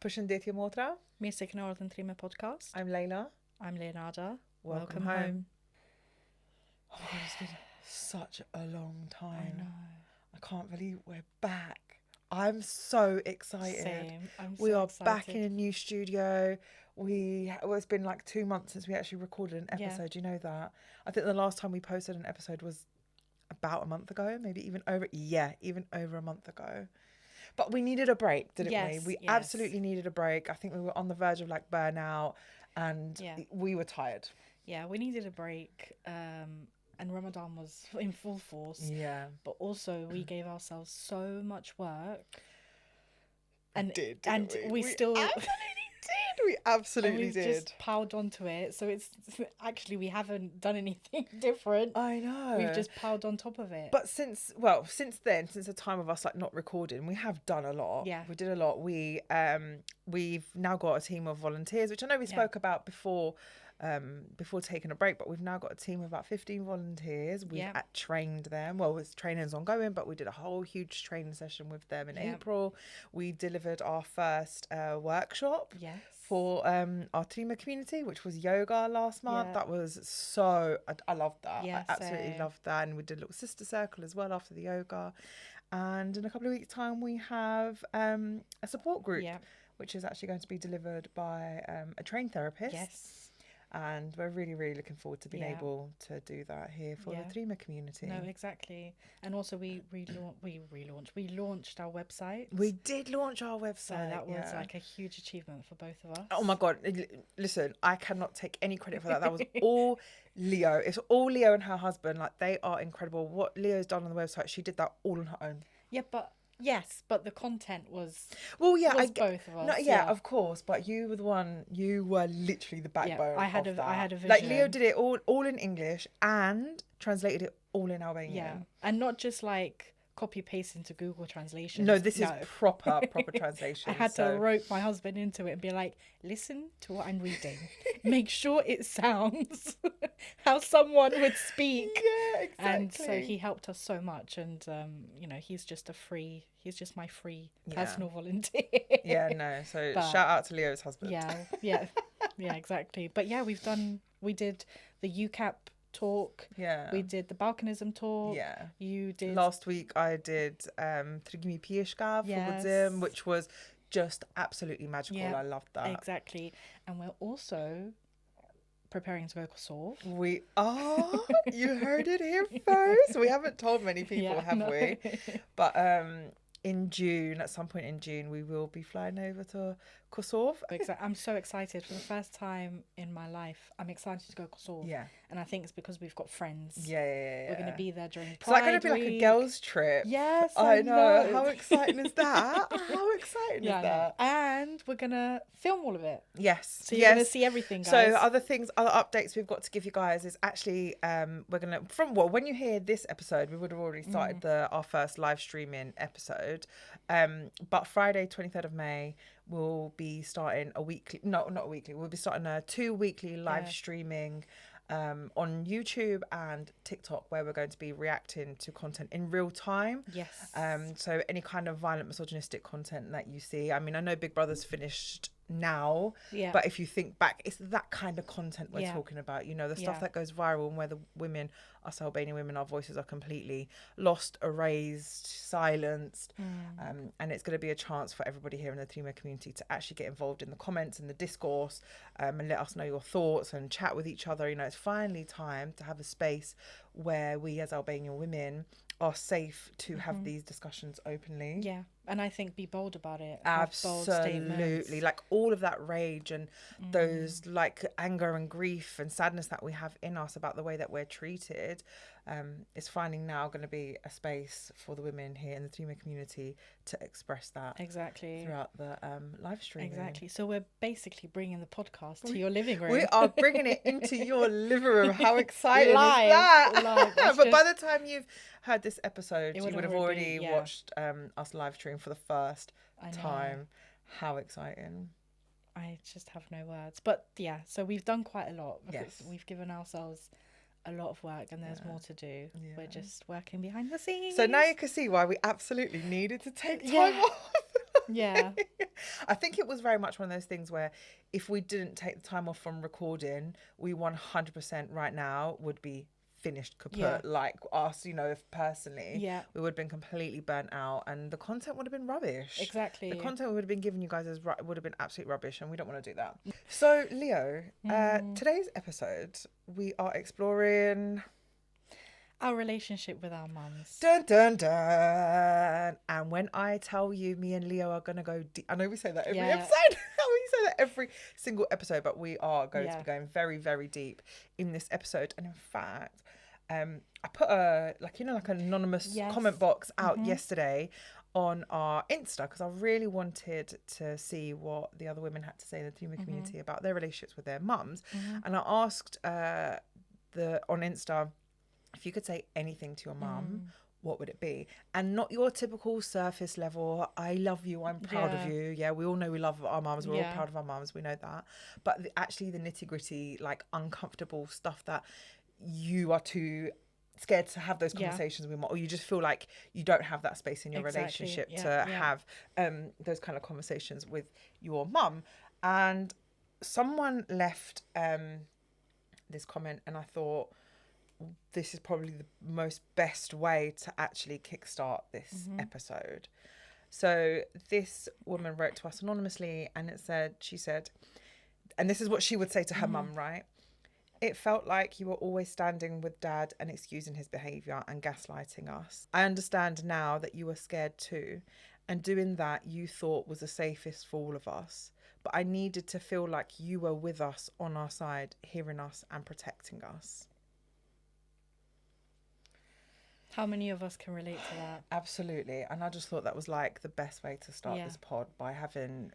Pushing Tung Motra. Music Northern Trime podcast. I'm Lejla. I'm Leonarda. Welcome home. Oh my God, it's been such a long time. I know. I can't believe we're back. I'm so excited. Same. We are excited. back in a new studio. It's been like 2 months since we actually recorded an episode. You know that? I think the last time we posted an episode was about a month ago, maybe even over a month ago. But we needed a break, didn't we? We absolutely needed a break. I think we were on the verge of like burnout and we were tired. Yeah, we needed a break. And Ramadan was in full force. Yeah. But also we gave ourselves so much work. And we still we absolutely we've did. Just piled onto it. So it's actually, we haven't done anything different. I know. We've just piled on top of it. But since the time of us like not recording, we have done a lot. Yeah. We did a lot. We've now got a team of volunteers, which I know we spoke about before taking a break, but we've now got a team of about 15 volunteers. We've trained them. Well, this training's ongoing, but we did a whole huge training session with them in April. We delivered our first workshop for our Trime community, which was yoga last month. That was so, I loved that. I absolutely loved that. And we did a little sister circle as well after the yoga. And in a couple of weeks' time, we have a support group, which is actually going to be delivered by a trained therapist. Yes. And we're really, really looking forward to being able to do that here for the Trime community. No, exactly. And also we launched our website. We did launch our website. So that was like a huge achievement for both of us. Oh my God. Listen, I cannot take any credit for that. That was all Leo. It's all Leo and her husband. Like, they are incredible. What Leo's done on the website, she did that all on her own. Yeah, but the content was both of us. No, of course. But you were the one. You were literally the backbone. I had a vision. Like, Leo did it all in English and translated it all in Albanian. Yeah, and not just like copy paste into Google Translation. No, this is proper translation. I had to rope my husband into it and be like, listen to what I'm reading. Make sure it sounds how someone would speak. Yeah, exactly. And so he helped us so much. And, he's just my free personal volunteer. Yeah, no. So shout out to Leo's husband. Yeah, exactly. But yeah, we did the UCAP talk. We did the balkanism talk. You did last week. I did Trigimi Pieshka for Zim, which was just absolutely magical. I loved that. Exactly. And we're also preparing to go Kosovo. We are. You heard it here first. We haven't told many people, have we? But at some point in June, we will be flying over to Kosovo. I'm so excited. For the first time in my life, I'm excited to go Kosovo. Yeah. And I think it's because we've got friends. Yeah. We're going to be there during Pride. It's like going to be like a girls' trip. Yes, I know. How exciting is that? How exciting is that? And we're going to film all of it. Yes. So you're going to see everything, guys. So other updates we've got to give you guys is actually, we're going to, when you hear this episode, we would have already started our first live streaming episode. But Friday, 23rd of May, we'll be starting we'll be starting a 2 weekly live streaming on YouTube and TikTok, where we're going to be reacting to content in real time. Yes. So any kind of violent, misogynistic content that you see. I mean, I know Big Brother's finished now, but if you think back, it's that kind of content we're talking about. You know, the stuff that goes viral, and where the women, us Albanian women, our voices are completely lost, erased, silenced. And it's going to be a chance for everybody here in the Trime community to actually get involved in the comments and the discourse, and let us know your thoughts and chat with each other. You know, it's finally time to have a space where we as Albanian women are safe to have these discussions openly. Yeah. And I think be bold about it. Absolutely. Like, all of that rage and those like anger and grief and sadness that we have in us about the way that we're treated, is finally now going to be a space for the women here in the Trime community to express that throughout the live stream. Exactly. So we're basically bringing the podcast to your living room. We are bringing it into your living room. How exciting is that? Live. But by the time you've heard this episode, you would have already watched us live stream for the first time. How exciting. I just have no words. But yeah, so we've done quite a lot. Yes. We've given ourselves a lot of work, and there's more to do. We're just working behind the scenes. So now you can see why we absolutely needed to take time off. Yeah. I think it was very much one of those things where if we didn't take the time off from recording, we 100% right now would be finished kaput. Like us, personally, we would have been completely burnt out and the content would have been rubbish. Exactly. The content we would have been giving you guys would have been absolute rubbish, and we don't want to do that. So Leo, today's episode we are exploring our relationship with our mums. Dun dun dun. And when I tell you, me and Leo are gonna go deep. I know we say that every episode. We say that every single episode, but we are going to be going very, very deep in this episode. And in fact, I put like an anonymous comment box out yesterday on our Insta because I really wanted to see what the other women had to say in the Trime community about their relationships with their mums. And I asked on Insta, if you could say anything to your mum, what would it be? And not your typical surface level, I love you, I'm proud of you. Yeah, we all know we love our mums. We're all proud of our mums. We know that. But actually the nitty gritty, like uncomfortable stuff that you are too scared to have those conversations with, or you just feel like you don't have that space in your relationship to have those kind of conversations with your mum. And someone left this comment, and I thought, this is probably the most best way to actually kickstart this episode. So this woman wrote to us anonymously, and she said, and this is what she would say to her mum, right? It felt like you were always standing with dad and excusing his behaviour and gaslighting us. I understand now that you were scared too, and doing that you thought was the safest for all of us. But I needed to feel like you were with us, on our side, hearing us and protecting us. How many of us can relate to that? Absolutely. And I just thought that was like the best way to start this pod, by having,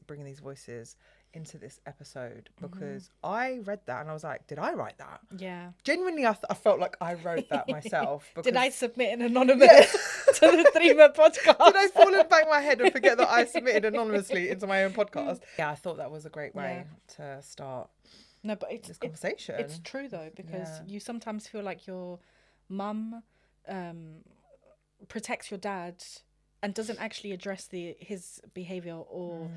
bringing these voices into this episode, because I read that and I was like, did I write that? Yeah. Genuinely, I felt like I wrote that myself. Because... Did I submit an anonymous to the Trime podcast? Did I fall and bang my head and forget that I submitted anonymously into my own podcast? Yeah, I thought that was a great way to start this conversation. It's true though, because you sometimes feel like your mum protects your dad and doesn't actually address his behaviour or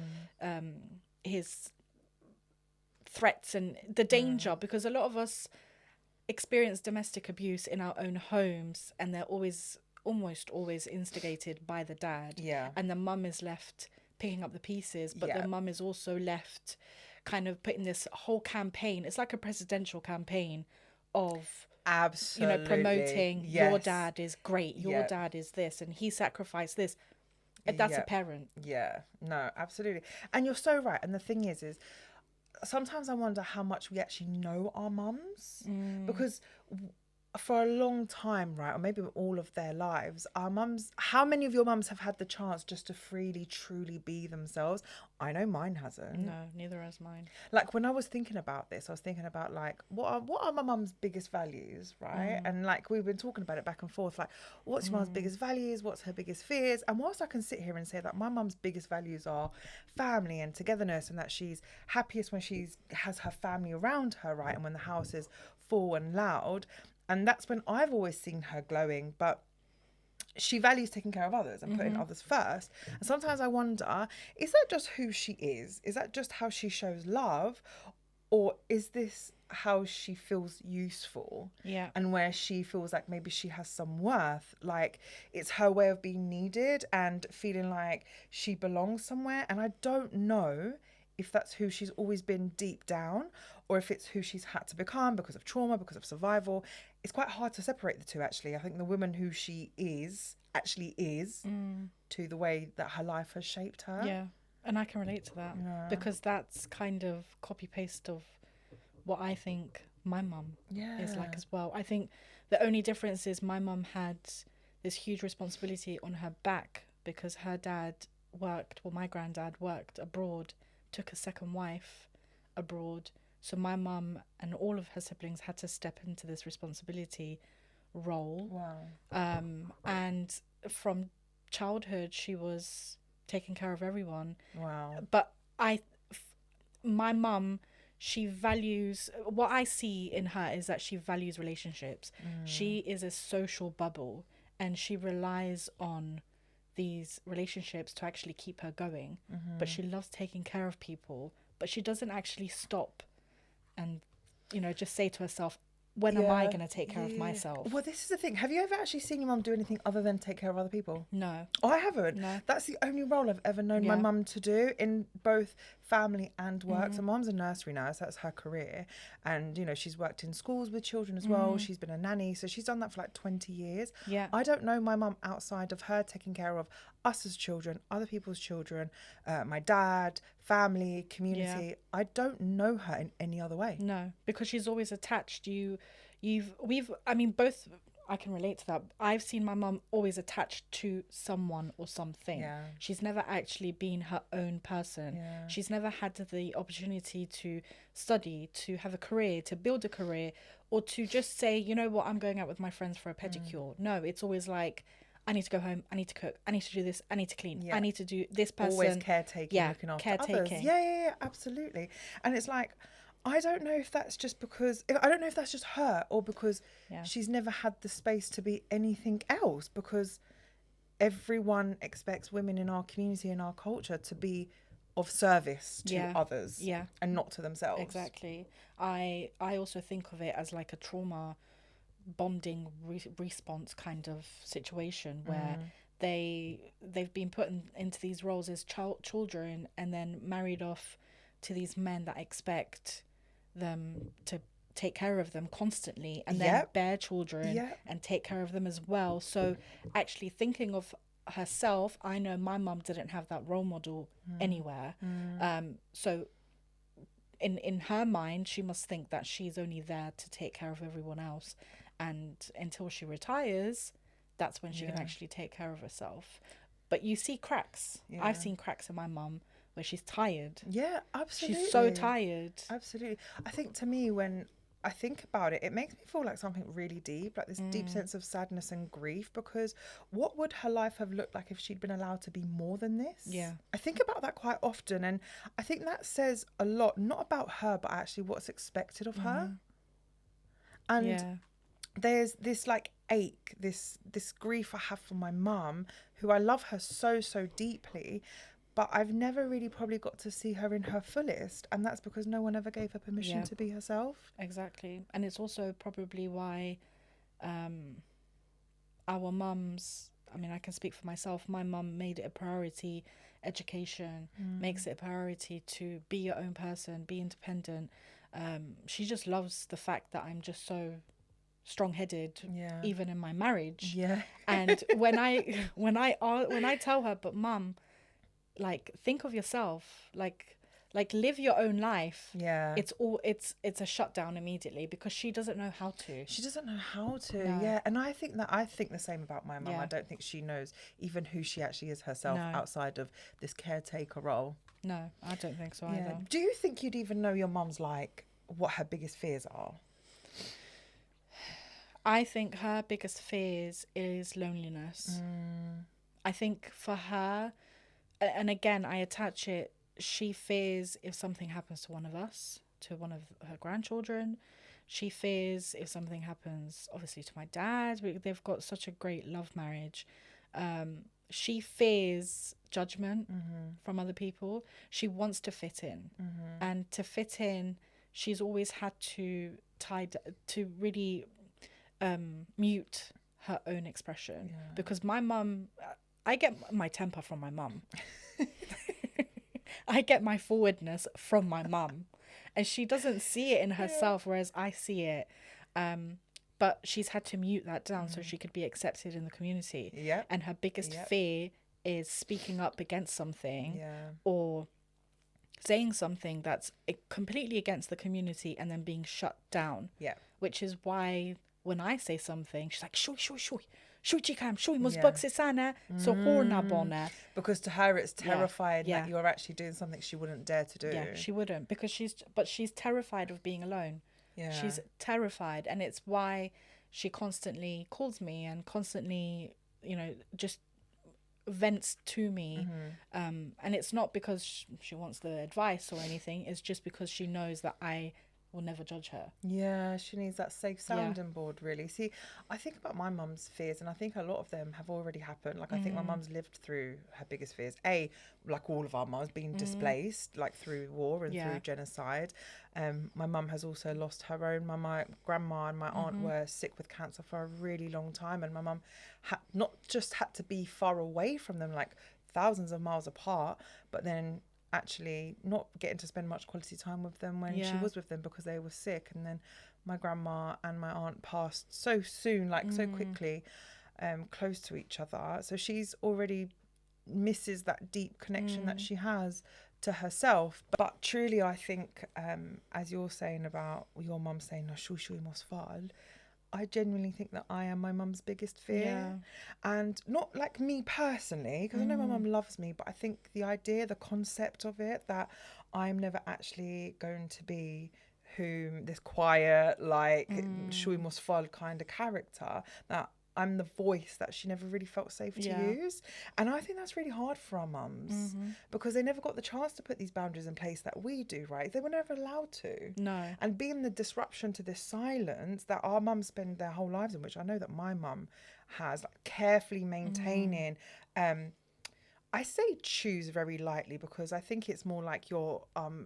his threats and the danger, because a lot of us experience domestic abuse in our own homes, and they're almost always instigated by the dad, and the mum is left picking up the pieces, but the mum is also left kind of putting this whole campaign, it's like a presidential campaign of absolutely promoting your dad is great, your dad is this, and he sacrificed this. That's a parent. Yeah, no, absolutely. And you're so right. And the thing is sometimes I wonder how much we actually know our mums, because for a long time, right, or maybe all of their lives, our mums, how many of your mums have had the chance just to freely, truly be themselves? I know mine hasn't. No, neither has mine. Like when I was thinking about this, I was thinking about like, what are my mum's biggest values, right? And like we've been talking about it back and forth, like what's your mum's biggest values? What's her biggest fears? And whilst I can sit here and say that my mum's biggest values are family and togetherness, and that she's happiest when has her family around her, right? And when the house is full and loud. And that's when I've always seen her glowing, but she values taking care of others and putting others first. And sometimes I wonder, is that just who she is? Is that just how she shows love? Or is this how she feels useful? Yeah. And where she feels like maybe she has some worth, like it's her way of being needed and feeling like she belongs somewhere. And I don't know if that's who she's always been deep down, or if it's who she's had to become because of trauma, because of survival. It's quite hard to separate the two, actually. I think the woman who she is actually is to the way that her life has shaped her. Yeah, and I can relate to that because that's kind of copy-paste of what I think my mum is like as well. I think the only difference is my mum had this huge responsibility on her back because her dad worked, well, my granddad worked abroad, took a second wife abroad. So my mum and all of her siblings had to step into this responsibility role. Wow. And from childhood, she was taking care of everyone. Wow. But my mum, she values, what I see in her is that she values relationships. She is a social bubble, and she relies on these relationships to actually keep her going, but she loves taking care of people, but she doesn't actually stop and, you know, just say to herself, when am I going to take care of myself? Well, this is the thing. Have you ever actually seen your mum do anything other than take care of other people? No. Oh, I haven't. No. That's the only role I've ever known my mum to do in both family and work. So mum's a nursery nurse. That's her career. And, you know, she's worked in schools with children as well. She's been a nanny. So she's done that for like 20 years. Yeah. I don't know my mum outside of her taking care of us as children, other people's children, my dad, family, community. Yeah. I don't know her in any other way. No, because she's always attached. I mean, both, I can relate to that. I've seen my mum always attached to someone or something. Yeah. She's never actually been her own person. Yeah. She's never had the opportunity to study, to have a career, to build a career, or to just say, you know what, I'm going out with my friends for a pedicure. No, it's always like, I need to go home, I need to cook, I need to do this, I need to clean, I need to do this person. Always caretaking, looking after others. Yeah, absolutely. And it's like, I don't know if that's just because, I don't know if that's just her or because she's never had the space to be anything else, because everyone expects women in our community and our culture to be of service to others and not to themselves. Exactly. I also think of it as like a trauma bonding response kind of situation where they've been put into these roles as children and then married off to these men that expect them to take care of them constantly and then bear children and take care of them as well. So actually thinking of herself, I know my mum didn't have that role model anywhere. So in her mind, she must think that she's only there to take care of everyone else, and until she retires, that's when she can actually take care of herself. But you see cracks. I've seen cracks in my mum where she's tired. Yeah, absolutely. She's so tired. Absolutely. I think to me, when I think about it, it makes me feel like something really deep, like this deep sense of sadness and grief, because what would her life have looked like if she'd been allowed to be more than this? Yeah. I think about that quite often, and I think that says a lot, not about her, but actually what's expected of her. And there's this like ache, this grief I have for my mum, who I love her so deeply, but I've never really probably got to see her in her fullest, and that's because no one ever gave her permission to be herself. Exactly. And it's also probably why our mums, I mean, I can speak for myself, my mum made it a priority. Education makes it a priority to be your own person, be independent. She just loves the fact that I'm just so strong-headed, even in my marriage. And when I tell her, but mum, like, think of yourself, like live your own life. It's a shutdown immediately, because she doesn't know how to. No. And I think the same about my mum. I don't think she knows even who she actually is herself outside of this caretaker role. No, I don't think so either. Do you think you'd even know your mum's, like, what her biggest fears are? I think her biggest fears is loneliness. I think for her, and again, I attach it, she fears if something happens to one of us, to one of her grandchildren. She fears if something happens, obviously, to my dad. They've got such a great love marriage. She fears judgment from other people. She wants to fit in. And to fit in, she's always had to really mute her own expression. Because my mum, I get my temper from my mum. I get my forwardness from my mum, and she doesn't see it in herself, whereas I see it. But she's had to mute that down so she could be accepted in the community. And her biggest fear is speaking up against something or saying something that's completely against the community and then being shut down. Which is why when I say something, she's like, shui, so horna bona. Because to her it's terrifying that you're actually doing something she wouldn't dare to do. She wouldn't, because she's terrified of being alone. She's terrified, and it's why she constantly calls me and constantly, you know, just vents to me. And it's not because she wants the advice or anything, it's just because she knows that I will never judge her. Yeah, she needs that safe sounding board, really. See, I think about my mum's fears, and I think a lot of them have already happened. Like, I think my mum's lived through her biggest fears. Like all of our mums, being displaced, like through war and through genocide. My mum has also lost her own. My grandma and my aunt were sick with cancer for a really long time, and my mum had not just had to be far away from them, like thousands of miles apart, but then actually not getting to spend much quality time with them when she was with them because they were sick. And then my grandma and my aunt passed so soon, like so quickly, close to each other. So she's already misses that deep connection that she has to herself. But truly, I think, as you're saying about your mum saying, "Shushui mosfal," I genuinely think that I am my mum's biggest fear. And not like me personally, because I know my mum loves me, but I think the idea, the concept of it, that I'm never actually going to be this quiet, like Shui Mosfal kind of character, that I'm the voice that she never really felt safe to use. And I think that's really hard for our mums because they never got the chance to put these boundaries in place that we do, right? They were never allowed to. No. And being the disruption to this silence that our mums spend their whole lives in, which I know that my mum has, like carefully maintaining, I say choose very lightly because I think it's more like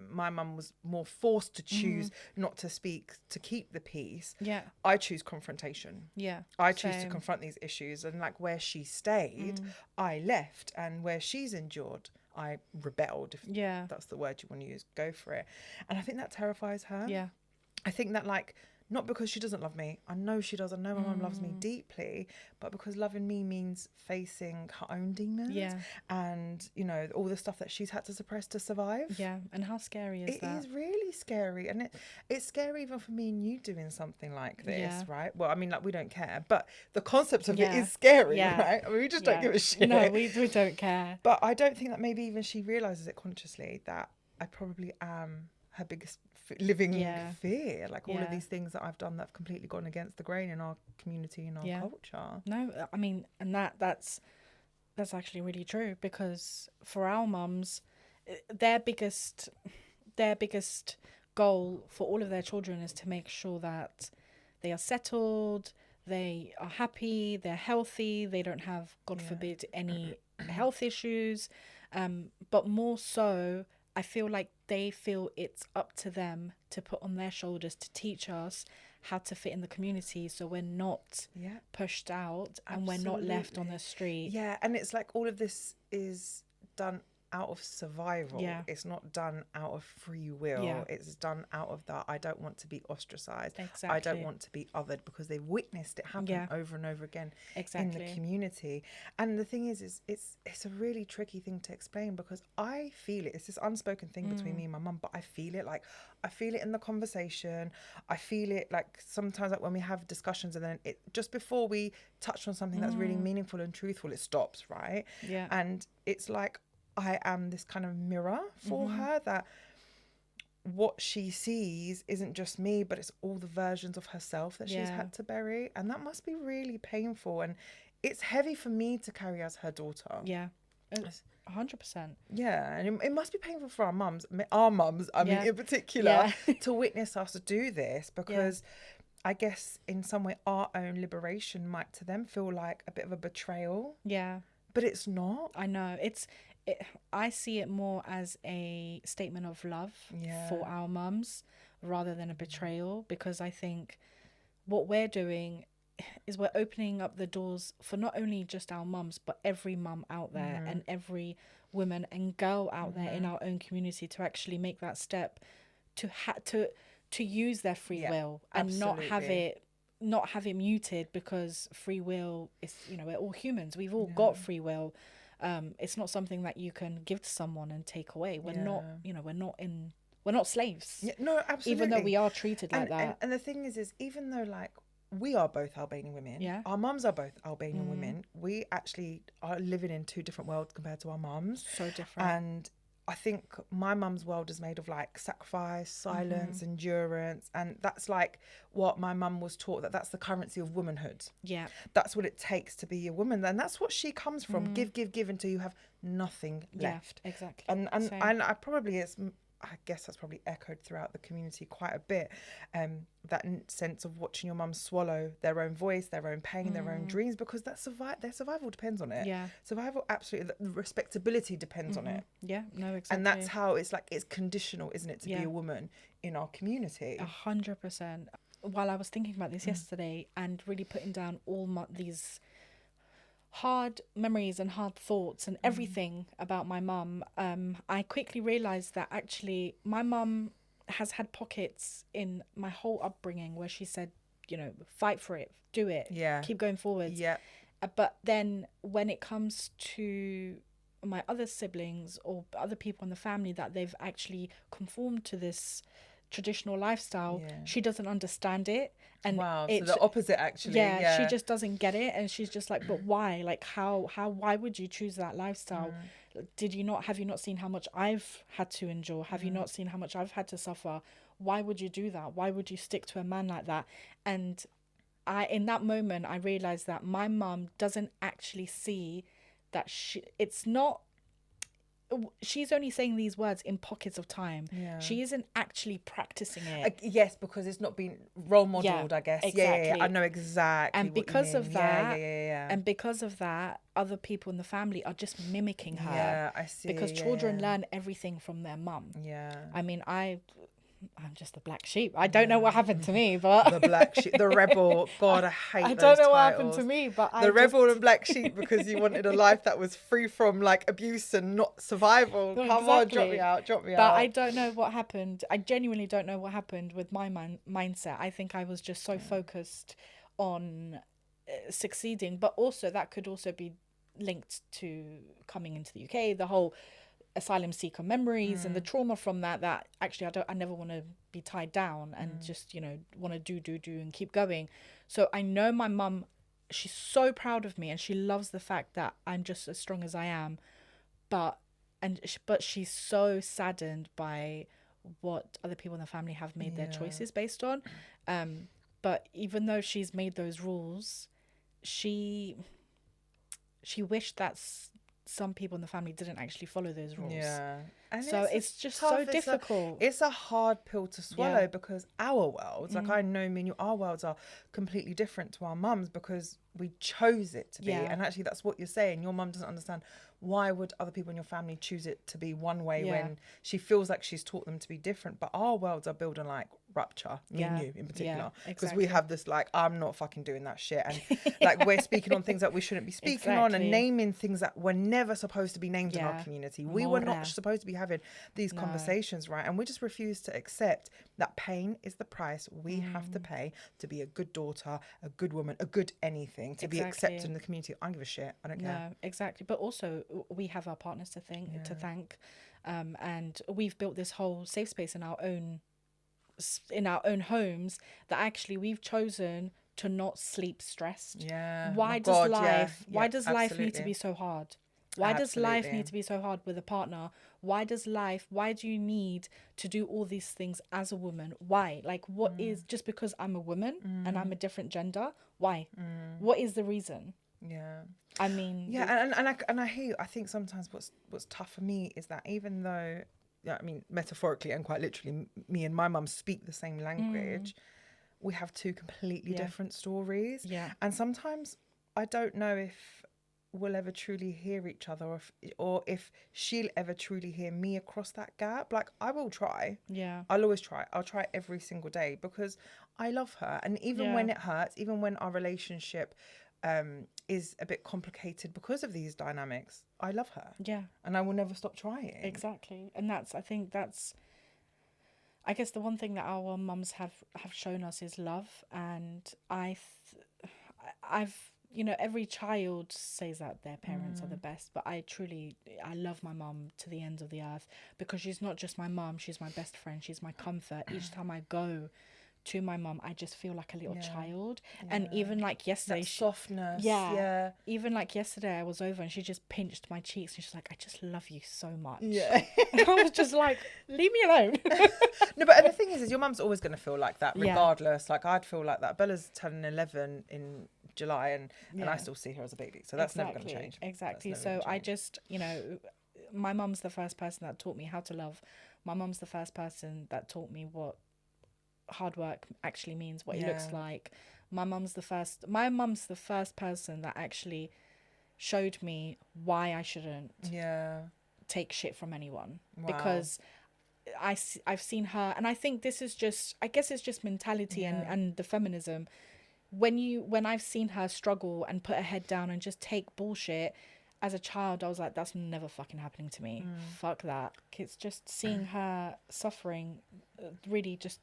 my mum was more forced to choose not to speak to keep the peace. Yeah. I choose confrontation. Yeah. I choose to confront these issues, and like where she stayed, I left, and where she's endured, I rebelled. If that's the word you want to use, go for it. And I think that terrifies her. Yeah. I think that like, not because she doesn't love me. I know she does. I know my mum loves me deeply, but because loving me means facing her own demons and, you know, all the stuff that she's had to suppress to survive. Yeah. And how scary is that? It is really scary. And it's scary even for me and you doing something like this, right? Well, I mean, like, we don't care, but the concept of it is scary, right? I mean, we just don't give a shit. No, we don't care. But I don't think that maybe even she realises it consciously, that I probably am her biggest living fear, like all of these things that I've done that have completely gone against the grain in our community and our culture. No, I mean, and that's actually really true, because for our mums, their biggest goal for all of their children is to make sure that they are settled, they are happy, they're healthy, they don't have, God forbid, any health issues, but more so, I feel like they feel it's up to them to put on their shoulders to teach us how to fit in the community, so we're not pushed out and we're not left on the street. Yeah, and it's like all of this is done out of survival. It's not done out of free will. It's done out of that I don't want to be ostracized. I don't want to be othered, because they've witnessed it happen over and over again in the community. And the thing is it's a really tricky thing to explain, because I feel it. It's this unspoken thing between me and my mum, but I feel it. Like, I feel it in the conversation. I feel it like sometimes, like when we have discussions, and then it just before we touch on something that's really meaningful and truthful, it stops, right? And it's like I am this kind of mirror for her, that what she sees isn't just me, but it's all the versions of herself that she's had to bury. And that must be really painful. And it's heavy for me to carry as her daughter. Yeah, 100%. Yeah, and it must be painful for our mums, I mean, in particular, to witness us do this, because I guess in some way our own liberation might to them feel like a bit of a betrayal. Yeah. But it's not. I know. I see it more as a statement of love for our mums rather than a betrayal, because I think what we're doing is we're opening up the doors for not only just our mums, but every mum out there and every woman and girl out there in our own community to actually make that step to use their free will and not have it muted, because free will is, you know, we're all humans. We've all got free will. It's not something that you can give to someone and take away. We're not, you know, we're not slaves. Yeah, no, absolutely. Even though we are treated like that. And the thing is even though, like, we are both Albanian women, our mums are both Albanian women, we actually are living in two different worlds compared to our mums. So different. And I think my mum's world is made of like sacrifice, silence, endurance, and that's like what my mum was taught, that's the currency of womanhood. Yeah, that's what it takes to be a woman, and that's what she comes from. Give until you have nothing left. Exactly. And I probably I guess that's probably echoed throughout the community quite a bit. That sense of watching your mum swallow their own voice, their own pain, their own dreams, because their survival depends on it. Yeah. Survival, absolutely. The respectability depends on it. Yeah, no, exactly. And that's how it's like, it's conditional, isn't it, to be a woman in our community? 100%. While I was thinking about this yesterday and really putting down all these hard memories and hard thoughts and everything about my mum, I quickly realised that actually my mum has had pockets in my whole upbringing where she said, you know, fight for it, do it, keep going forwards. Yeah. But then when it comes to my other siblings or other people in the family that they've actually conformed to this traditional lifestyle, she doesn't understand it. And so the opposite, actually. She just doesn't get it, and she's just like, but why? Like, why would you choose that lifestyle? Have you not seen how much I've had to endure? Have you not seen how much I've had to suffer? Why would you do that? Why would you stick to a man like that? And in that moment I realized that my mum doesn't actually see that she's only saying these words in pockets of time. She isn't actually practicing it. Yes, because it's not been role modeled, I guess. Exactly. I know exactly. And because of that, and because of that, other people in the family are just mimicking her. Yeah, I see. Because children learn everything from their mum. Yeah. I mean, I'm just the black sheep. I don't know what happened to me, but the black sheep, the rebel. God, I hate. I don't know what happened to me, but rebel and black sheep, because you wanted a life that was free from like abuse and not survival. No, Come on, drop me out. But I don't know what happened. I genuinely don't know what happened with my mindset. I think I was just so focused on succeeding, but also that could also be linked to coming into the UK, the whole asylum seeker memories and the trauma from that actually I never want to be tied down and just, you know, want to do and keep going. So I know my mum, she's so proud of me and she loves the fact that I'm just as strong as I am, but she's so saddened by what other people in the family have made their choices based on. But even though she's made those rules, she wished that some people in the family didn't actually follow those rules. And so it's just tough, so difficult. It's a hard pill to swallow because our worlds, like I know, our worlds are completely different to our mums because we chose it to be. And actually that's what you're saying. Your mum doesn't understand why would other people in your family choose it to be one way when she feels like she's taught them to be different. But our worlds are built on like rupture, me and you in particular, because we have this like, I'm not fucking doing that shit, and like we're speaking on things that we shouldn't be speaking on and naming things that were never supposed to be named in our community. We were not supposed to be having these conversations, right? And we just refuse to accept that pain is the price we have to pay to be a good daughter, a good woman, a good anything, to be accepted in the community. I don't give a shit. I don't care. No, exactly. But also we have our partners to thank, and we've built this whole safe space in our own homes that actually we've chosen to not sleep stressed. Why does life need to be so hard? Why does life need to be so hard with a partner? Why do you need to do all these things as a woman? Why? Like, what is, just because I'm a woman and I'm a different gender, why? What is the reason? I mean, and I hear you. I think sometimes what's tough for me is that even though, I mean, metaphorically and quite literally, me and my mum speak the same language, we have two completely different stories. And sometimes I don't know if we'll ever truly hear each other, or if she'll ever truly hear me across that gap. Like, I will try. I'll always try. I'll try every single day because I love her. And even when it hurts, even when our relationship is a bit complicated because of these dynamics, I love her. And I will never stop trying. Exactly. And I guess the one thing that our mums have shown us is love. And I've you know, every child says that their parents are the best, but I love my mum to the ends of the earth, because she's not just my mum, she's my best friend, she's my comfort. Each time I go to my mum, I just feel like a little child. And even like yesterday, that softness. Even like yesterday, I was over and she just pinched my cheeks and she's like, I just love you so much. And I was just like, leave me alone. No, but and the thing is your mum's always going to feel like that regardless. Like, I'd feel like that. Bella's turning 11 in July and I still see her as a baby, so that's never going to change. Exactly. So I just, you know, my mum's the first person that taught me how to love. My mum's the first person that taught me what hard work actually means, what it looks like. My mum's the first person that actually showed me why I shouldn't take shit from anyone. Because I've seen her, and I think this is just, I guess it's just mentality and the feminism. When I've seen her struggle and put her head down and just take bullshit, as a child, I was like, that's never fucking happening to me. Fuck that. It's just seeing her suffering really just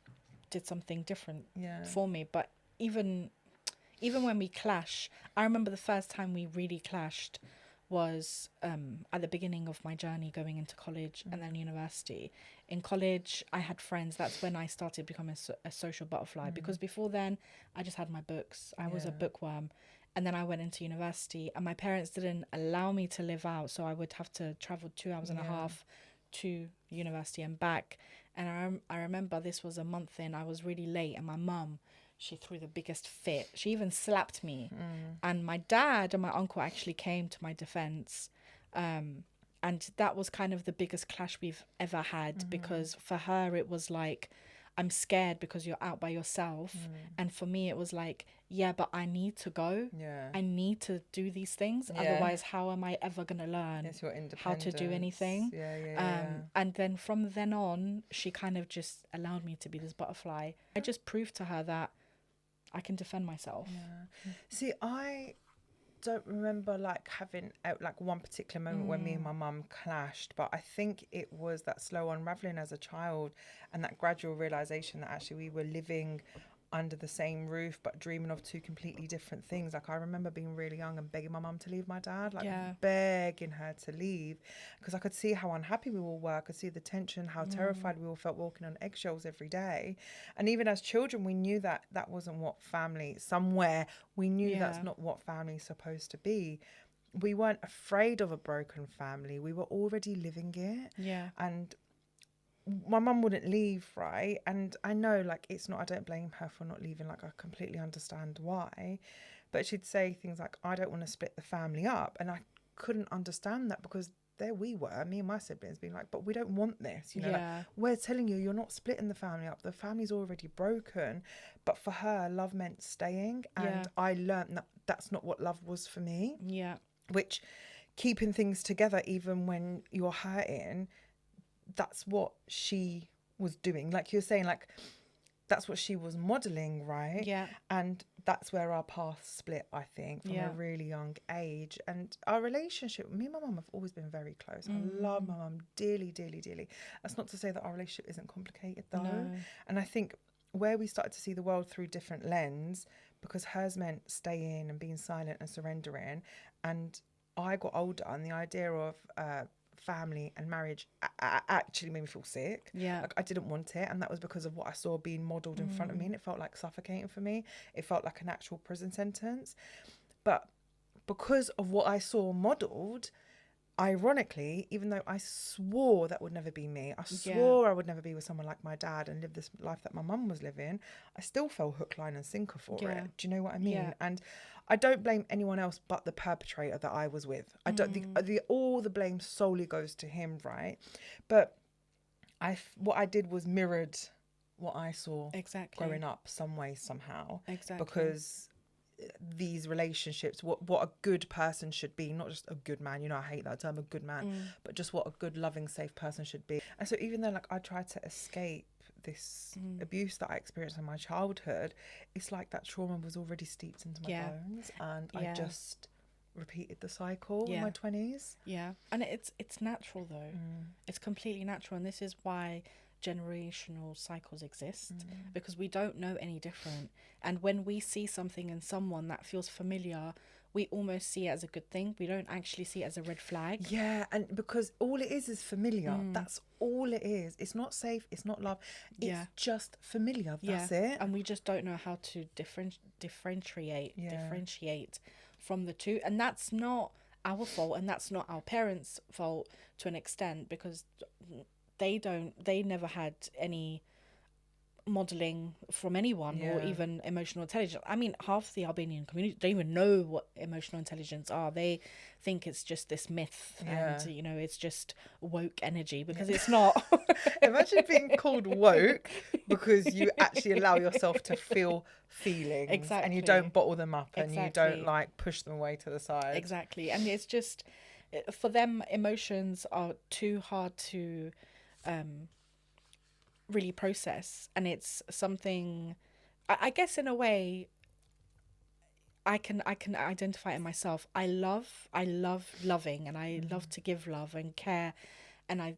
did something different for me. But even when we clash, I remember the first time we really clashed was at the beginning of my journey going into college and then university. In college, I had friends. That's when I started becoming a social butterfly, because before then, I just had my books. I was a bookworm. And then I went into university, and my parents didn't allow me to live out, so I would have to travel 2 hours and a half to university and back. And I remember this was a month in, I was really late, and my mum, she threw the biggest fit. She even slapped me. And my dad and my uncle actually came to my defense. And that was kind of the biggest clash we've ever had, because for her, it was like, I'm scared because you're out by yourself. And for me, it was like, yeah, but I need to go. I need to do these things. Otherwise, how am I ever going to learn how to do anything? And then from then on, she kind of just allowed me to be this butterfly. I just proved to her that I can defend myself. See, I don't remember like having like one particular moment when me and my mum clashed, but I think it was that slow unraveling as a child and that gradual realization that actually we were living under the same roof but dreaming of two completely different things. Like I remember being really young and begging my mum to leave my dad, like begging her to leave, because I could see how unhappy we all were. I could see the tension, how terrified we all felt walking on eggshells every day. And even as children, we knew that that wasn't what family, somewhere we knew that's not what family's supposed to be. We weren't afraid of a broken family. We were already living it. And my mum wouldn't leave, right? And I know, like, it's not, I don't blame her for not leaving. Like, I completely understand why. But she'd say things like, I don't want to split the family up. And I couldn't understand that, because there we were, me and my siblings, being like, but we don't want this, you know, like, we're telling you, you're not splitting the family up. The family's already broken. But for her, love meant staying. And I learned that that's not what love was for me. Which, keeping things together, even when you're hurting, that's what she was doing. Like you're saying, like, that's what she was modeling, right? And that's where our paths split, I think, from a really young age. And our relationship, me and my mum have always been very close. I love my mum dearly, dearly, dearly. That's not to say that our relationship isn't complicated, though. And I think where we started to see the world through different lens, because hers meant staying and being silent and surrendering, and I got older, and the idea of family and marriage actually made me feel sick. Like I didn't want it, and that was because of what I saw being modelled in front of me, and it felt like suffocating for me. It felt like an actual prison sentence. But because of what I saw modelled, ironically, even though I swore that would never be me, I swore I would never be with someone like my dad and live this life that my mum was living, I still fell hook, line and sinker for it. Do you know what I mean? And I don't blame anyone else but the perpetrator that I was with. I don't think all the blame solely goes to him, right? But what I did was mirrored what I saw growing up, some way, somehow. Because these relationships, what a good person should be, not just a good man, you know, I hate that term, a good man, but just what a good, loving, safe person should be. And so even though, like, I tried to escape this abuse that I experienced in my childhood, it's like that trauma was already steeped into my bones, and I just repeated the cycle in my 20s. And it's natural, though. It's completely natural, and this is why generational cycles exist, because we don't know any different. And when we see something in someone that feels familiar, we almost see it as a good thing. We don't actually see it as a red flag. And because all it is familiar. That's all it is. It's not safe, it's not love, it's just familiar. That's it. And we just don't know how to differentiate from the two. And that's not our fault, and that's not our parents' fault to an extent, because they never had any modeling from anyone, or Yeah. even emotional intelligence. I mean, half the Albanian community don't even know what emotional intelligence are. They think it's just this myth, Yeah. and it's just woke energy, because it's not. Imagine being called woke because you actually allow yourself to feel feelings, Exactly. and you don't bottle them up, and you don't Exactly. like push them away to the side. Exactly. And it's just, for them, emotions are too hard to really process, and it's something, I guess, in a way, I can identify in myself. I love loving, and I love to give love and care, and I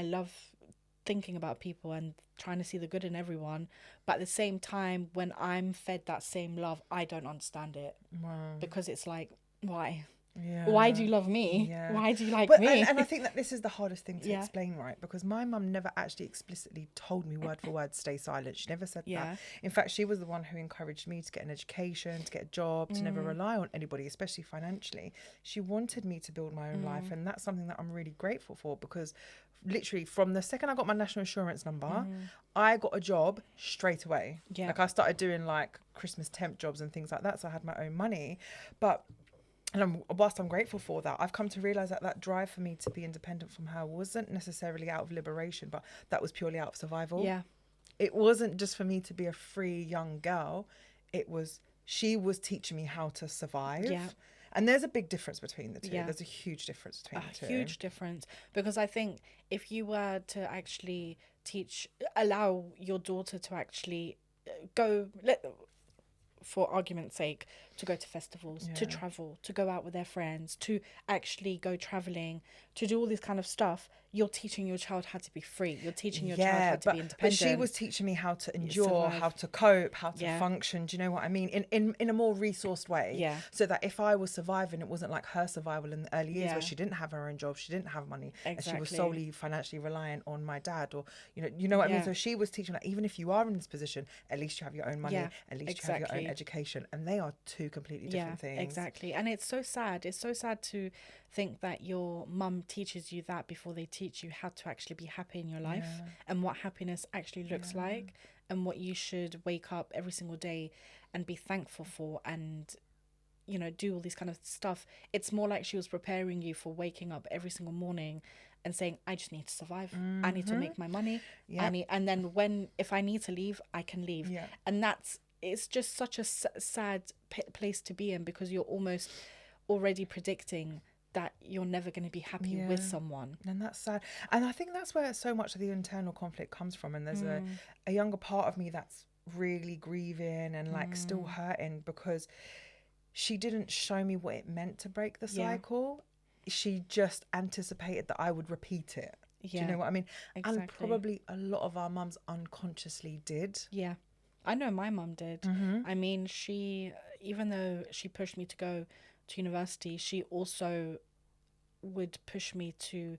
love thinking about people and trying to see the good in everyone. But at the same time, when I'm fed that same love, I don't understand it. Wow. Because it's like, why? Yeah. Why do you love me? Yeah. Why do you like But, me? and I think that this is the hardest thing to Yeah. explain, right? Because my mum never actually explicitly told me word for word, stay silent. She never said Yeah. that. In fact, she was the one who encouraged me to get an education, to get a job, to never rely on anybody, especially financially. She wanted me to build my own life. And that's something that I'm really grateful for, because literally from the second I got my national insurance number, I got a job straight away. Yeah. Like I started doing like Christmas temp jobs and things like that. So I had my own money. But whilst I'm grateful for that, I've come to realise that that drive for me to be independent from her wasn't necessarily out of liberation, but that was purely out of survival. Yeah. It wasn't just for me to be a free young girl. She was teaching me how to survive. Yeah. And there's a big difference between the two. Yeah. There's a huge difference between the two. A huge difference. Because I think if you were to actually allow your daughter to actually for argument's sake, to go to festivals, to travel, to go out with their friends, to actually go traveling, to do all this kind of stuff, you're teaching your child how to be free. You're teaching your child how to be independent. But she was teaching me how to endure, how to cope, how to function. Do you know what I mean? In a more resourced way. Yeah. So that if I was surviving, it wasn't like her survival in the early years where she didn't have her own job, she didn't have money, and she was solely financially reliant on my dad, or you know what I mean. So she was teaching that even if you are in this position, at least you have your own money, at least you have your own education, and they are two completely different things. Exactly. And it's so sad. It's so sad to think that your mum teaches you that before they teach you how to actually be happy in your life, and what happiness actually looks like, and what you should wake up every single day and be thankful for, and do all this kind of stuff. It's more like she was preparing you for waking up every single morning and saying, I just need to survive. I need to make my money. And then if I need to leave, I can leave. And it's just such a sad place to be in, because you're almost already predicting that you're never going to be happy with someone. And that's sad. And I think that's where so much of the internal conflict comes from. And there's a younger part of me that's really grieving and like still hurting, because she didn't show me what it meant to break the cycle. She just anticipated that I would repeat it. Do you know what I mean? Exactly. And probably a lot of our mums unconsciously did. Yeah. I know my mum did. I mean, she, even though she pushed me to go to university, she also would push me to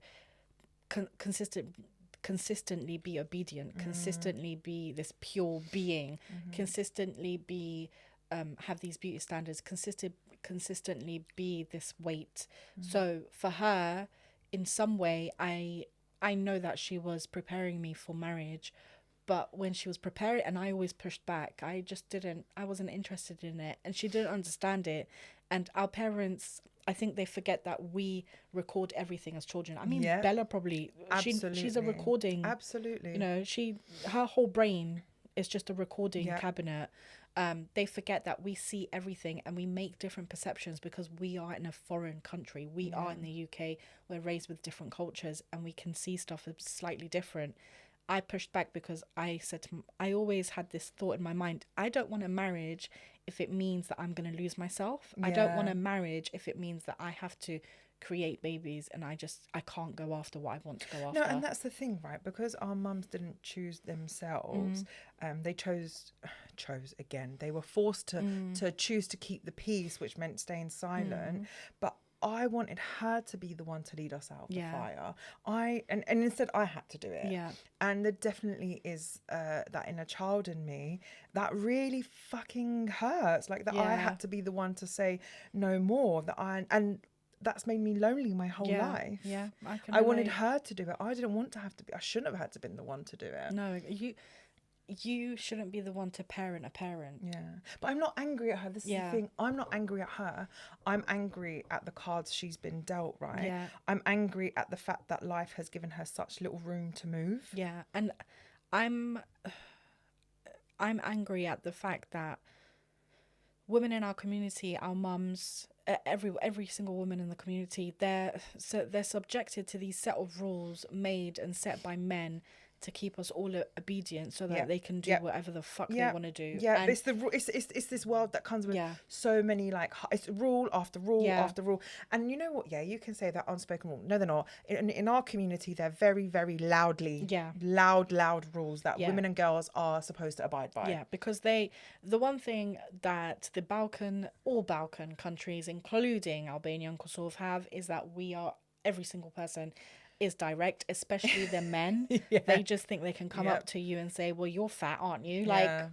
consistently be obedient, consistently be this pure being, consistently be have these beauty standards, consistently be this weight. So for her, in some way, I know that she was preparing me for marriage. But when she was preparing, and I always pushed back, I wasn't interested in it. And she didn't understand it. And our parents, I think they forget that we record everything as children. I mean, Bella probably, she's a recording. Absolutely. Her whole brain is just a recording cabinet. They forget that we see everything, and we make different perceptions because we are in a foreign country. We are in the UK. We're raised with different cultures, and we can see stuff that's slightly different. I pushed back because I always had this thought in my mind, I don't want a marriage if it means that I'm going to lose myself. I don't want a marriage if it means that I have to create babies and I can't go after what I want to go after. No, and that's the thing, right? Because our mums didn't choose themselves. They chose again. They were forced to choose to keep the peace, which meant staying silent. But I wanted her to be the one to lead us out of the fire. And instead I had to do it. Yeah. And there definitely is that inner child in me that really fucking hurts. Like that I had to be the one to say no more. And that's made me lonely my whole life. Yeah, I wanted her to do it. I didn't want to have to be. I shouldn't have had to been the one to do it. No, you shouldn't be the one to parent a parent. Yeah. But I'm not angry at her. This is the thing. I'm not angry at her. I'm angry at the cards she's been dealt, right? Yeah. I'm angry at the fact that life has given her such little room to move. Yeah. And I'm angry at the fact that women in our community, our mums, every single woman in the community, they're subjected to these set of rules made and set by men to keep us all obedient, so that they can do whatever the fuck they want to do. Yeah, and it's this world that comes with so many, like, it's rule after rule after rule. And you know what? Yeah, you can say that unspoken rule. No, they're not. In our community, they're very, very loud rules that women and girls are supposed to abide by. Yeah, because the one thing that all Balkan countries, including Albania and Kosovo, have is that every single person is direct, especially the men. They just think they can come up to you and say, well, you're fat, aren't you? Like,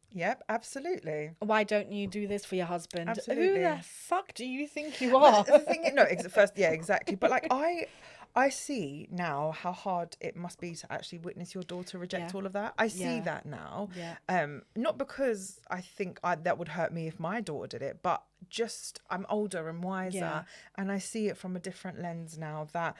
yep, absolutely. Why don't you do this for your husband? Absolutely. Who the fuck do you think you are? The thing, exactly. But like, I see now how hard it must be to actually witness your daughter reject all of that. I see that now. Not because I think that would hurt me if my daughter did it, but just I'm older and wiser, and I see it from a different lens now, that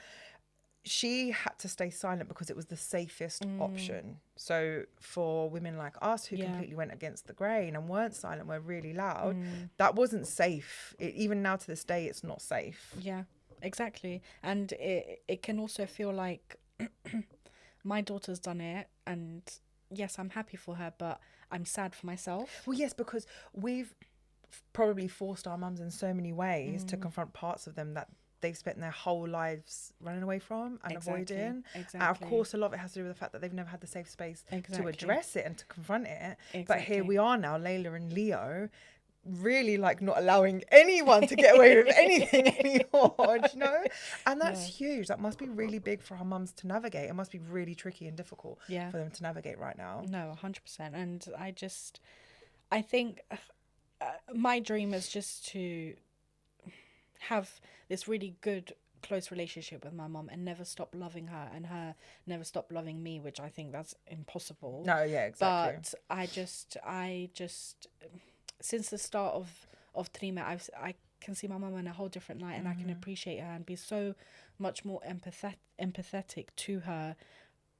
she had to stay silent because it was the safest option. So for women like us who completely went against the grain and weren't silent, were really loud, that wasn't safe. Even now to this day, it's not safe. Yeah, exactly. And it can also feel like my daughter's done it, and yes, I'm happy for her, but I'm sad for myself. Well, yes, because we've probably forced our mums in so many ways to confront parts of them that they've spent their whole lives running away from and avoiding. Exactly. And of course, a lot of it has to do with the fact that they've never had the safe space to address it and to confront it. But here we are now, Lejla and Leo, really like not allowing anyone to get away with anything anymore, you know? And that's huge. That must be really big for our mums to navigate. It must be really tricky and difficult for them to navigate right now. No, 100%. And I think my dream is just to have this really good close relationship with my mum and never stop loving her, and her never stop loving me, which I think that's impossible. No, yeah, exactly. But I just since the start of Trime, I can see my mum in a whole different light, and I can appreciate her and be so much more empathetic to her.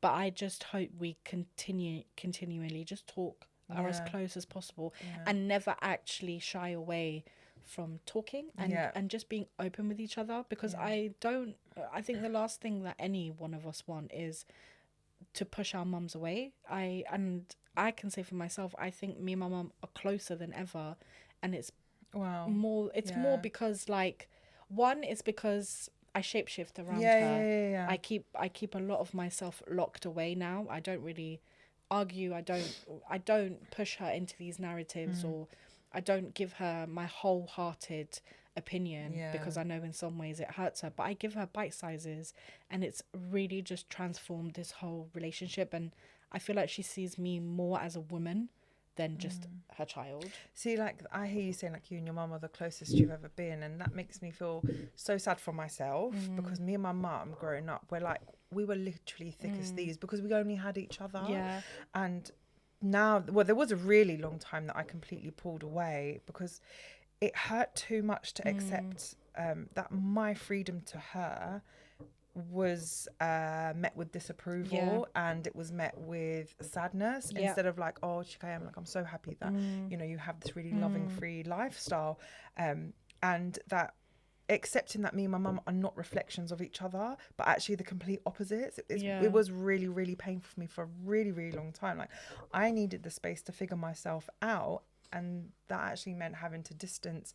But I just hope we continually just talk, are as close as possible, and never actually shy away from talking and just being open with each other, because I think the last thing that any one of us want is to push our mums away. I can say for myself, I think me and my mum are closer than ever, and it's more because, like, one, it's because I shapeshift around her. I keep a lot of myself locked away now. I don't really argue. I don't push her into these narratives, or I don't give her my wholehearted opinion because I know in some ways it hurts her, but I give her bite sizes, and it's really just transformed this whole relationship. And I feel like she sees me more as a woman than just her child. See, like, I hear you saying, like, you and your mum are the closest you've ever been, and that makes me feel so sad for myself, because me and my mum growing up, we were literally thick as thieves because we only had each other. And now, well, there was a really long time that I completely pulled away because it hurt too much to accept that my freedom to her was met with disapproval, and it was met with sadness instead of like, oh, Chikayam, like, I'm so happy that you know, you have this really loving, free lifestyle, and that accepting that me and my mum are not reflections of each other, but actually the complete opposites. It was really, really painful for me for a really, really long time. Like, I needed the space to figure myself out, and that actually meant having to distance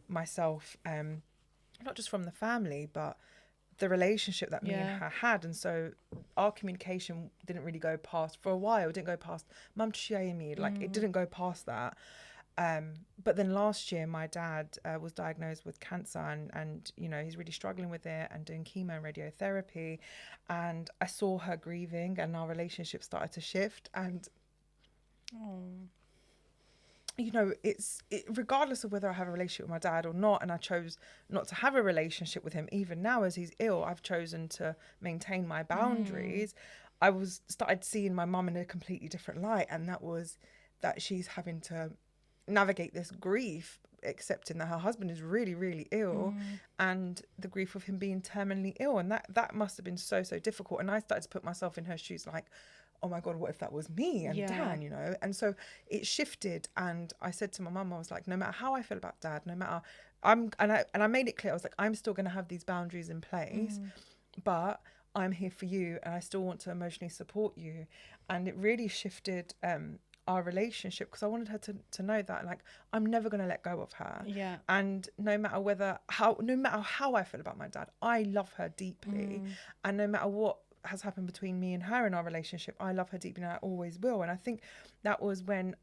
myself, not just from the family, but the relationship that me and her had. And so our communication didn't really go past, for a while, it didn't go past mum to Shiayimi, like it didn't go past that. But then last year my dad was diagnosed with cancer, and you know, he's really struggling with it and doing chemo and radiotherapy, and I saw her grieving, and our relationship started to shift. And you know, regardless of whether I have a relationship with my dad or not, and I chose not to have a relationship with him, even now as he's ill, I've chosen to maintain my boundaries. I started seeing my mum in a completely different light, and that was that she's having to navigate this grief, accepting that her husband is really, really ill, and the grief of him being terminally ill, and that must have been so difficult. And I started to put myself in her shoes, like, oh my God, what if that was me and Dan, you know? And so it shifted, and I said to my mum, I was like, no matter how I feel about Dad, no matter, I made it clear, I was like, I'm still going to have these boundaries in place, but I'm here for you, and I still want to emotionally support you. And it really shifted our relationship, because I wanted her to know that, like, I'm never going to let go of her. Yeah. And no matter how I feel about my dad, I love her deeply. And no matter what has happened between me and her in our relationship, I love her deeply, and I always will. And I think that was when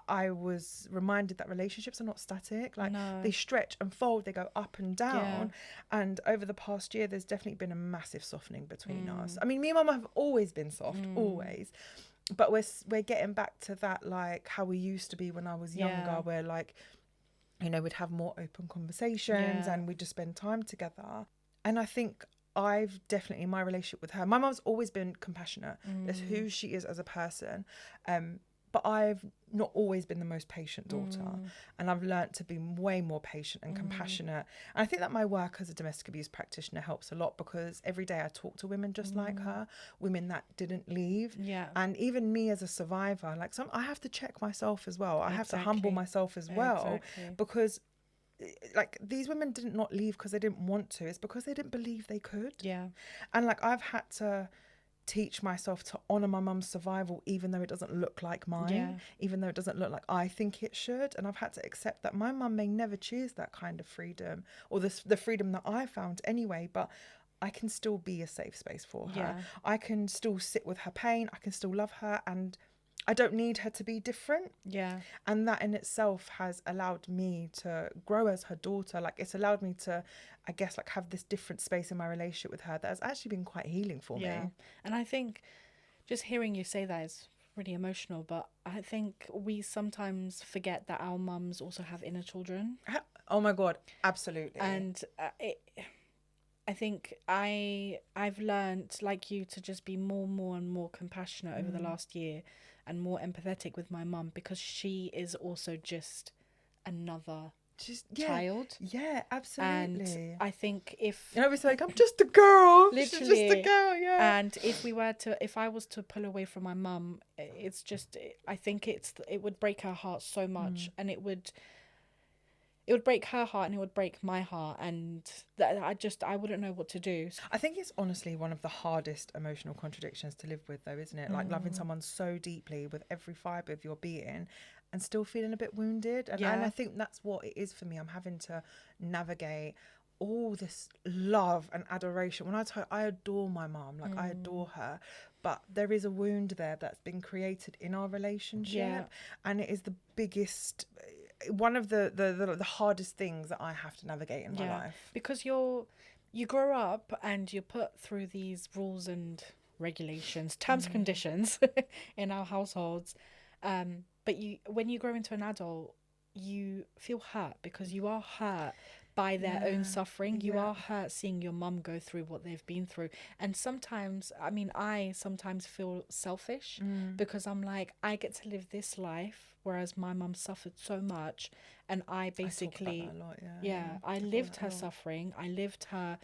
I was reminded that relationships are not static. Like, they stretch and fold, they go up and down. And over the past year, there's definitely been a massive softening between us. I mean, me and Mum have always been soft, always. But we're getting back to that, like, how we used to be when I was younger, where, like, you know, we'd have more open conversations and we'd just spend time together. And I think I've definitely, in my relationship with her, my mum's always been compassionate. That's who she is as a person. But I've not always been the most patient daughter. And I've learnt to be way more patient and compassionate. And I think that my work as a domestic abuse practitioner helps a lot, because every day I talk to women just like her, women that didn't leave. And even me as a survivor, like, I have to check myself as well. I have to humble myself as well, because, like, these women didn't not leave because they didn't want to. It's because they didn't believe they could. And, like, I've had to teach myself to honour my mum's survival, even though it doesn't look like mine, even though it doesn't look like I think it should. And I've had to accept that my mum may never choose that kind of freedom, or the freedom that I found anyway, but I can still be a safe space for her. I can still sit with her pain, I can still love her, and I don't need her to be different. And that in itself has allowed me to grow as her daughter. Like, it's allowed me to, I guess, like, have this different space in my relationship with her that has actually been quite healing for me. And I think just hearing you say that is really emotional, but I think we sometimes forget that our mums also have inner children. Oh my God, absolutely. And I think I've learned, like you, to just be more and more compassionate over the last year, and more empathetic with my mum, because she is also just another child. Yeah, absolutely. And I think if, you know, it's like, I'm just a girl. Literally. She's just a girl, And if I was to pull away from my mum, it's just, I think it would break her heart so much, and it would break her heart, and it would break my heart, and I wouldn't know what to do. I think it's honestly one of the hardest emotional contradictions to live with, though, isn't it? Like, loving someone so deeply with every fibre of your being, and still feeling a bit wounded. And I think that's what it is for me. I'm having to navigate all this love and adoration. When I adore my mum, like, I adore her, but there is a wound there that's been created in our relationship, and it is the biggest, one of the hardest things that I have to navigate in my life. Because you grow up and you're put through these rules and regulations, terms and conditions in our households, but when you grow into an adult, you feel hurt, because you are hurt by their own suffering. You are hurt seeing your mum go through what they've been through. And sometimes, I mean, I sometimes feel selfish, because I'm like, I get to live this life, whereas my mum suffered so much, and I basically, I talk about that a lot, I lived her suffering, I lived her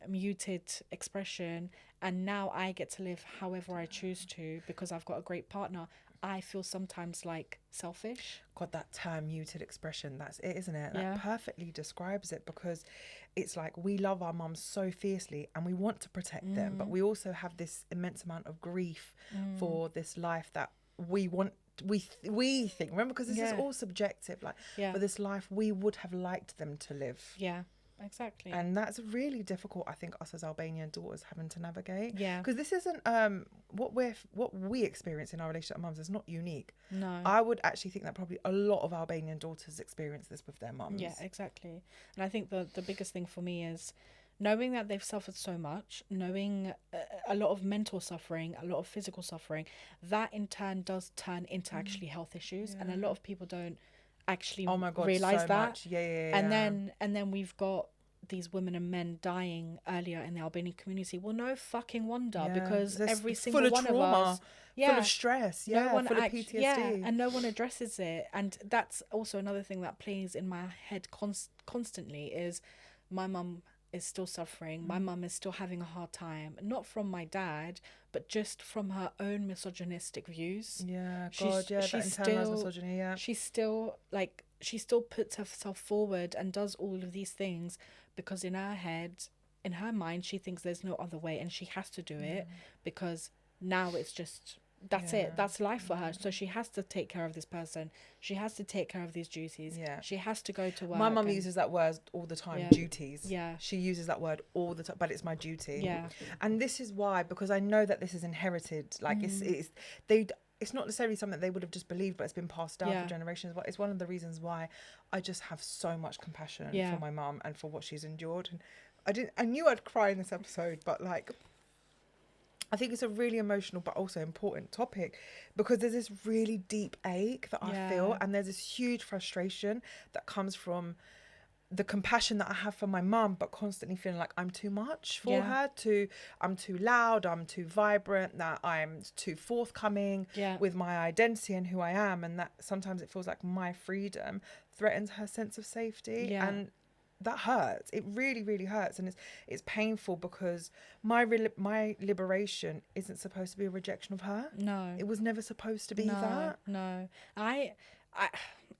muted expression, and now I get to live however I choose to, because I've got a great partner. I feel sometimes like selfish. God, that term, muted expression, that's it, isn't it? That perfectly describes it, because it's like, we love our mums so fiercely and we want to protect them, but we also have this immense amount of grief for this life that we want. We think, remember, because this is all subjective, like, for this life we would have liked them to live. Exactly. And that's really difficult, I think, us as Albanian daughters having to navigate. Because this isn't what we experience in our relationship with mums is not unique. No. I would actually think that probably a lot of Albanian daughters experience this with their mums. Yeah, exactly. And I think the biggest thing for me is knowing that they've suffered so much, knowing a lot of mental suffering, a lot of physical suffering, that in turn does turn into actually health issues. And a lot of people don't actually realize so that. much. Yeah. And then we've got these women and men dying earlier in the Albanian community. Well, no fucking wonder, because every single one of us, full of stress, full of PTSD, and no one addresses it. And that's also another thing that plays in my head constantly is my mum is still suffering. My mum is still having a hard time, not from my dad, but just from her own misogynistic views. She's still misogyny. She's still like, she still puts herself forward and does all of these things because in her head, in her mind, she thinks there's no other way and she has to do it because now it's just, that's it. That's life for her. So she has to take care of this person. She has to take care of these duties. She has to go to work. My mum uses that word all the time, duties. She uses that word all the time, but it's my duty. And this is why, because I know that this is inherited. Like it's not necessarily something they would have just believed, but it's been passed down for generations. But it's one of the reasons why I just have so much compassion for my mum and for what she's endured. And I knew I'd cry in this episode, but like, I think it's a really emotional but also important topic because there's this really deep ache that I feel, and there's this huge frustration that comes from the compassion that I have for my mum, but constantly feeling like I'm too much for her, I'm too loud, I'm too vibrant, that I'm too forthcoming with my identity and who I am, and that sometimes it feels like my freedom threatens her sense of safety. And that hurts. It really, really hurts, and it's painful because my liberation isn't supposed to be a rejection of her. No, it was never supposed to be that. No, I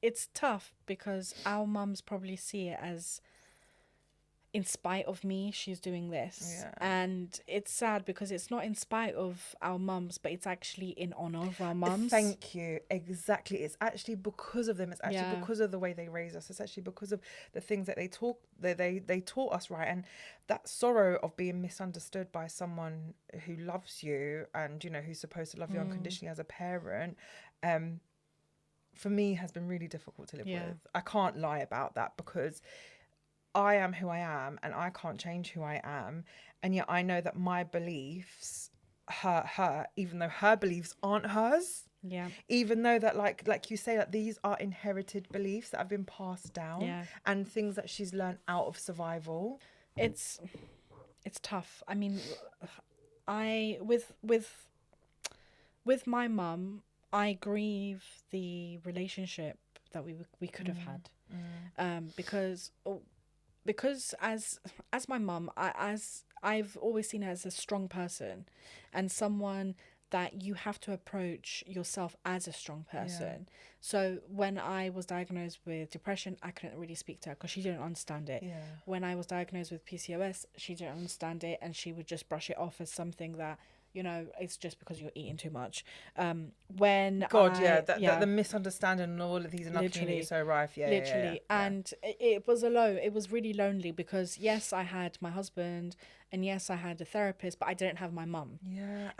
it's tough because our mums probably see it as, in spite of me, she's doing this. And it's sad because it's not in spite of our mums, but it's actually in honor of our mums. Thank you. Exactly. It's actually because of them. It's actually because of the way they raise us. It's actually because of the things that they taught us, right? And that sorrow of being misunderstood by someone who loves you and, you know, who's supposed to love you unconditionally as a parent, for me has been really difficult to live with. I can't lie about that because I am who I am and I can't change who I am. And yet I know that my beliefs hurt her, even though her beliefs aren't hers. Even though that, like you say, that these are inherited beliefs that have been passed down and things that she's learned out of survival. It's tough. I mean, with my mum, I grieve the relationship that we could have had, because as my mum, I've always seen her as a strong person and someone that you have to approach yourself as a strong person. So when I was diagnosed with depression, I couldn't really speak to her because she didn't understand it. When I was diagnosed with PCOS, she didn't understand it and she would just brush it off as something that, you know, it's just because you're eating too much. The misunderstanding and all of these in our community is so rife. And it was it was really lonely because yes, I had my husband and yes, I had a therapist, but I didn't have my mum.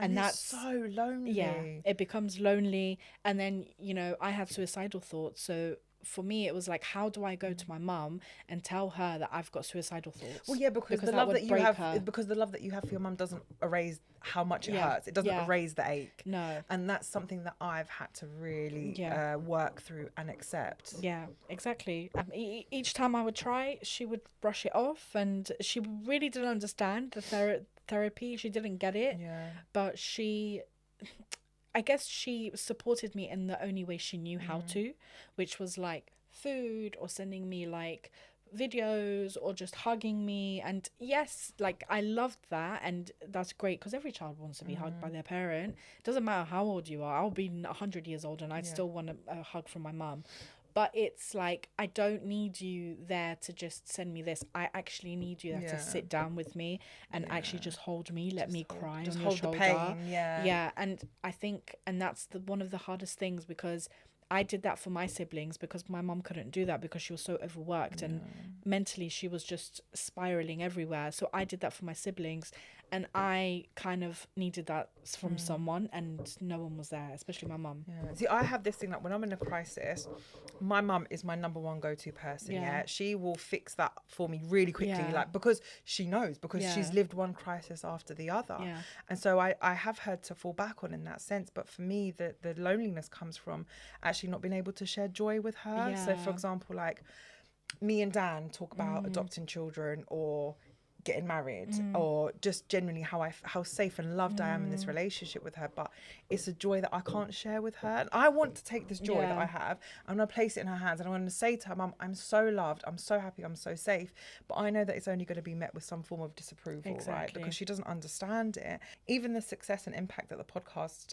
And that's so lonely. It becomes lonely, and then, you know, I had suicidal thoughts. So for me, it was like, how do I go to my mum and tell her that I've got suicidal thoughts? Well, because the love that you have, because the love that you have for your mum doesn't erase how much it hurts. It doesn't erase the ache. No. And that's something that I've had to really work through and accept. Yeah, exactly. Each time I would try, she would brush it off, and she really didn't understand the therapy. She didn't get it. But I guess she supported me in the only way she knew how to, which was like food or sending me like videos or just hugging me. And yes, like I loved that, and that's great because every child wants to be hugged by their parent. It doesn't matter how old you are. I'll be 100 years old and I'd still want a hug from my mum. But it's like, I don't need you there to just send me this. I actually need you there to sit down with me and actually just hold me, let me cry on your shoulder. The pain. Yeah. And I think, and that's one of the hardest things, because I did that for my siblings because my mum couldn't do that because she was so overworked and mentally she was just spiraling everywhere. So I did that for my siblings, and I kind of needed that from someone, and no one was there, especially my mum. See, I have this thing that when I'm in a crisis, my mum is my number one go-to person. She will fix that for me really quickly, like, because she knows, because she's lived one crisis after the other. And so I have her to fall back on in that sense. But for me, the loneliness comes from actually not being able to share joy with her. So for example, like, me and Dan talk about adopting children or getting married or just genuinely how safe and loved I am in this relationship with her, but it's a joy that I can't share with her, and I want to take this joy that I have, I'm going to place it in her hands, and I'm going to say to her, Mum, I'm so loved, I'm so happy, I'm so safe, but I know that it's only going to be met with some form of disapproval, right? Because she doesn't understand it. Even the success and impact that the podcast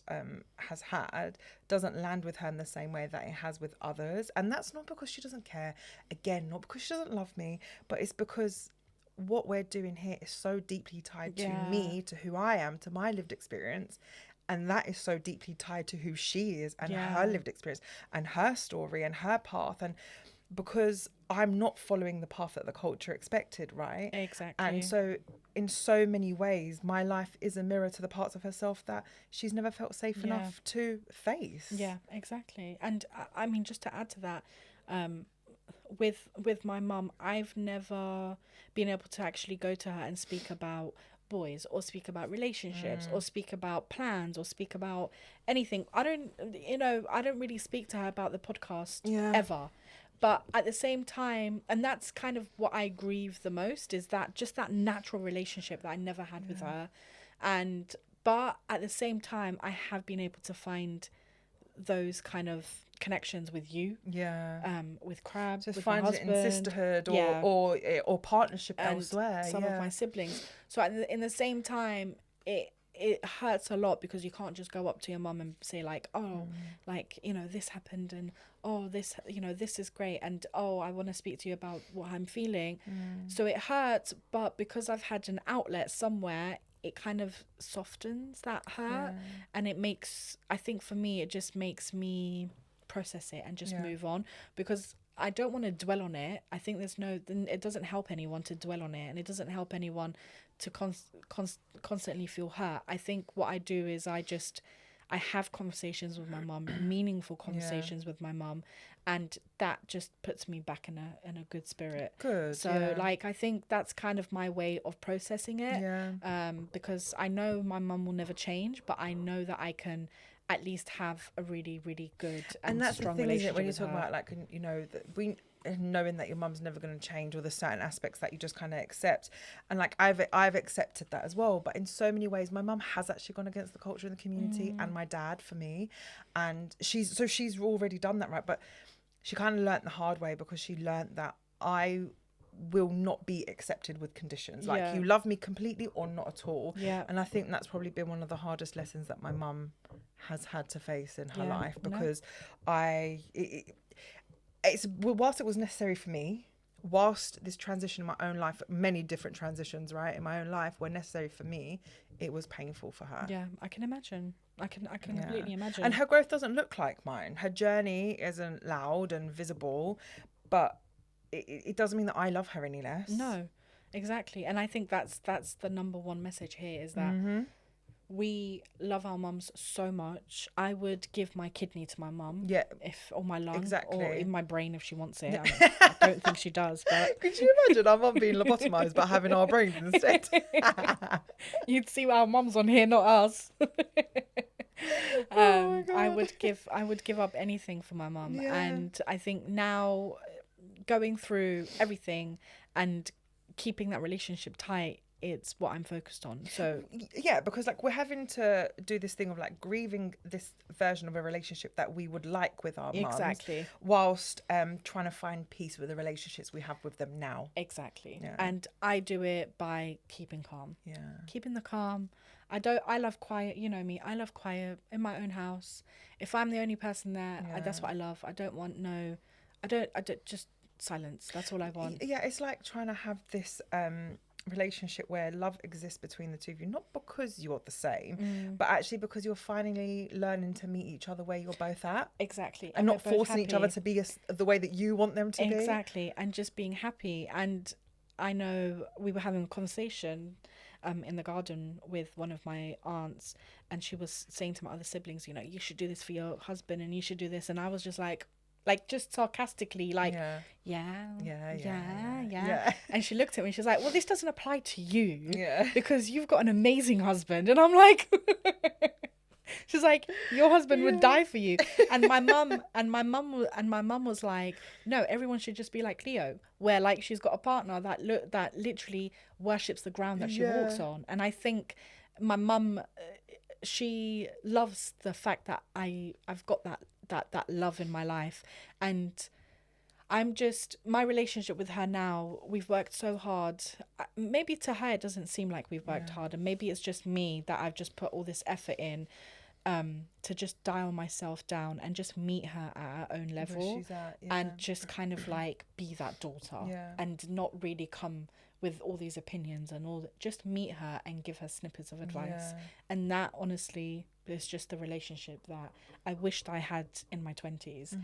has had doesn't land with her in the same way that it has with others, and that's not because she doesn't care, again, not because she doesn't love me, but it's because what we're doing here is so deeply tied to me, to who I am, to my lived experience, and that is so deeply tied to who she is and her lived experience and her story and her path, and because I'm not following the path that the culture expected, right? Exactly. And so in so many ways my life is a mirror to the parts of herself that she's never felt safe enough to face. Yeah, exactly. And I mean, just to add to that, with my mum, I've never been able to actually go to her and speak about boys or speak about relationships or speak about plans or speak about anything. I don't really speak to her about the podcast ever. But at the same time, and that's kind of what I grieve the most, is that just that natural relationship that I never had with her. But at the same time, I have been able to find those kind of connections with you, with Crab, just with find my it in husband, sisterhood or partnership and elsewhere, some of my siblings. So in the same time, it hurts a lot, because you can't just go up to your mum and say like, oh, like, you know, this happened, and oh, this, you know, this is great, and oh, I want to speak to you about what I'm feeling. So it hurts, but because I've had an outlet somewhere, it kind of softens that hurt, and it makes, I think for me, it just makes me process it and just move on, because I don't want to dwell on it. I think it doesn't help anyone to dwell on it, and it doesn't help anyone to constantly feel hurt. I think what I do is I have conversations with my mum, meaningful conversations with my mum, and that just puts me back in a good spirit. Like, I think that's kind of my way of processing it. Because I know my mum will never change, but I know that I can at least have a really, really good and that's strong the thing, relationship when you with talk her. about, like, you know, that we knowing that your mum's never going to change, or the certain aspects that you just kind of accept, and like I've accepted that as well, but in so many ways my mum has actually gone against the culture in the community, and my dad for me, and she's already done that, right? But she kind of learnt the hard way, because she learnt that I will not be accepted with conditions. Like, you love me completely or not at all. And I think that's probably been one of the hardest lessons that my mum has had to face in her life, because whilst it was necessary for me, whilst this transition in my own life, many different transitions, right, in my own life were necessary for me, it was painful for her. I can imagine. I can completely imagine. And her growth doesn't look like mine. Her journey isn't loud and visible, but it doesn't mean that I love her any less. No, exactly. And I think that's the number one message here, is that we love our mums so much. I would give my kidney to my mum, or my lung, or even my brain if she wants it. I don't think she does. But could you imagine our mum being lobotomised but having our brains instead? You'd see our mums on here, not us. I would give up anything for my mum, and I think now, going through everything and keeping that relationship tight, it's what I'm focused on. So because like we're having to do this thing of like grieving this version of a relationship that we would like with our mums, whilst trying to find peace with the relationships we have with them now. And I do it by keeping calm, keeping the calm. I love quiet, you know me, I love quiet in my own house. If I'm the only person there, that's what I love. I don't just silence. That's all I want. It's like trying to have this relationship where love exists between the two of you, not because you're the same, but actually because you're finally learning to meet each other where you're both at. And not forcing each other to be the way that you want them to be. And just being happy. And I know we were having a conversation in the garden with one of my aunts, and she was saying to my other siblings, you know, you should do this for your husband, and you should do this. And I was just like just sarcastically, like, yeah. And she looked at me, she's like, well, this doesn't apply to you because you've got an amazing husband. And I'm like, She's like, your husband would die for you. And my mum was like, no, everyone should just be like Cleo, where like she's got a partner that literally worships the ground that she walks on. And I think my mum, she loves the fact that I've got that love in my life. And my relationship with her now, we've worked so hard. Maybe to her it doesn't seem like we've worked hard, and maybe it's just me that I've just put all this effort in to just dial myself down and just meet her at her own level, and just kind of like be that daughter, and not really come with all these opinions and all that. Just meet her and give her snippets of advice. And that honestly is just the relationship that I wished I had in my 20s.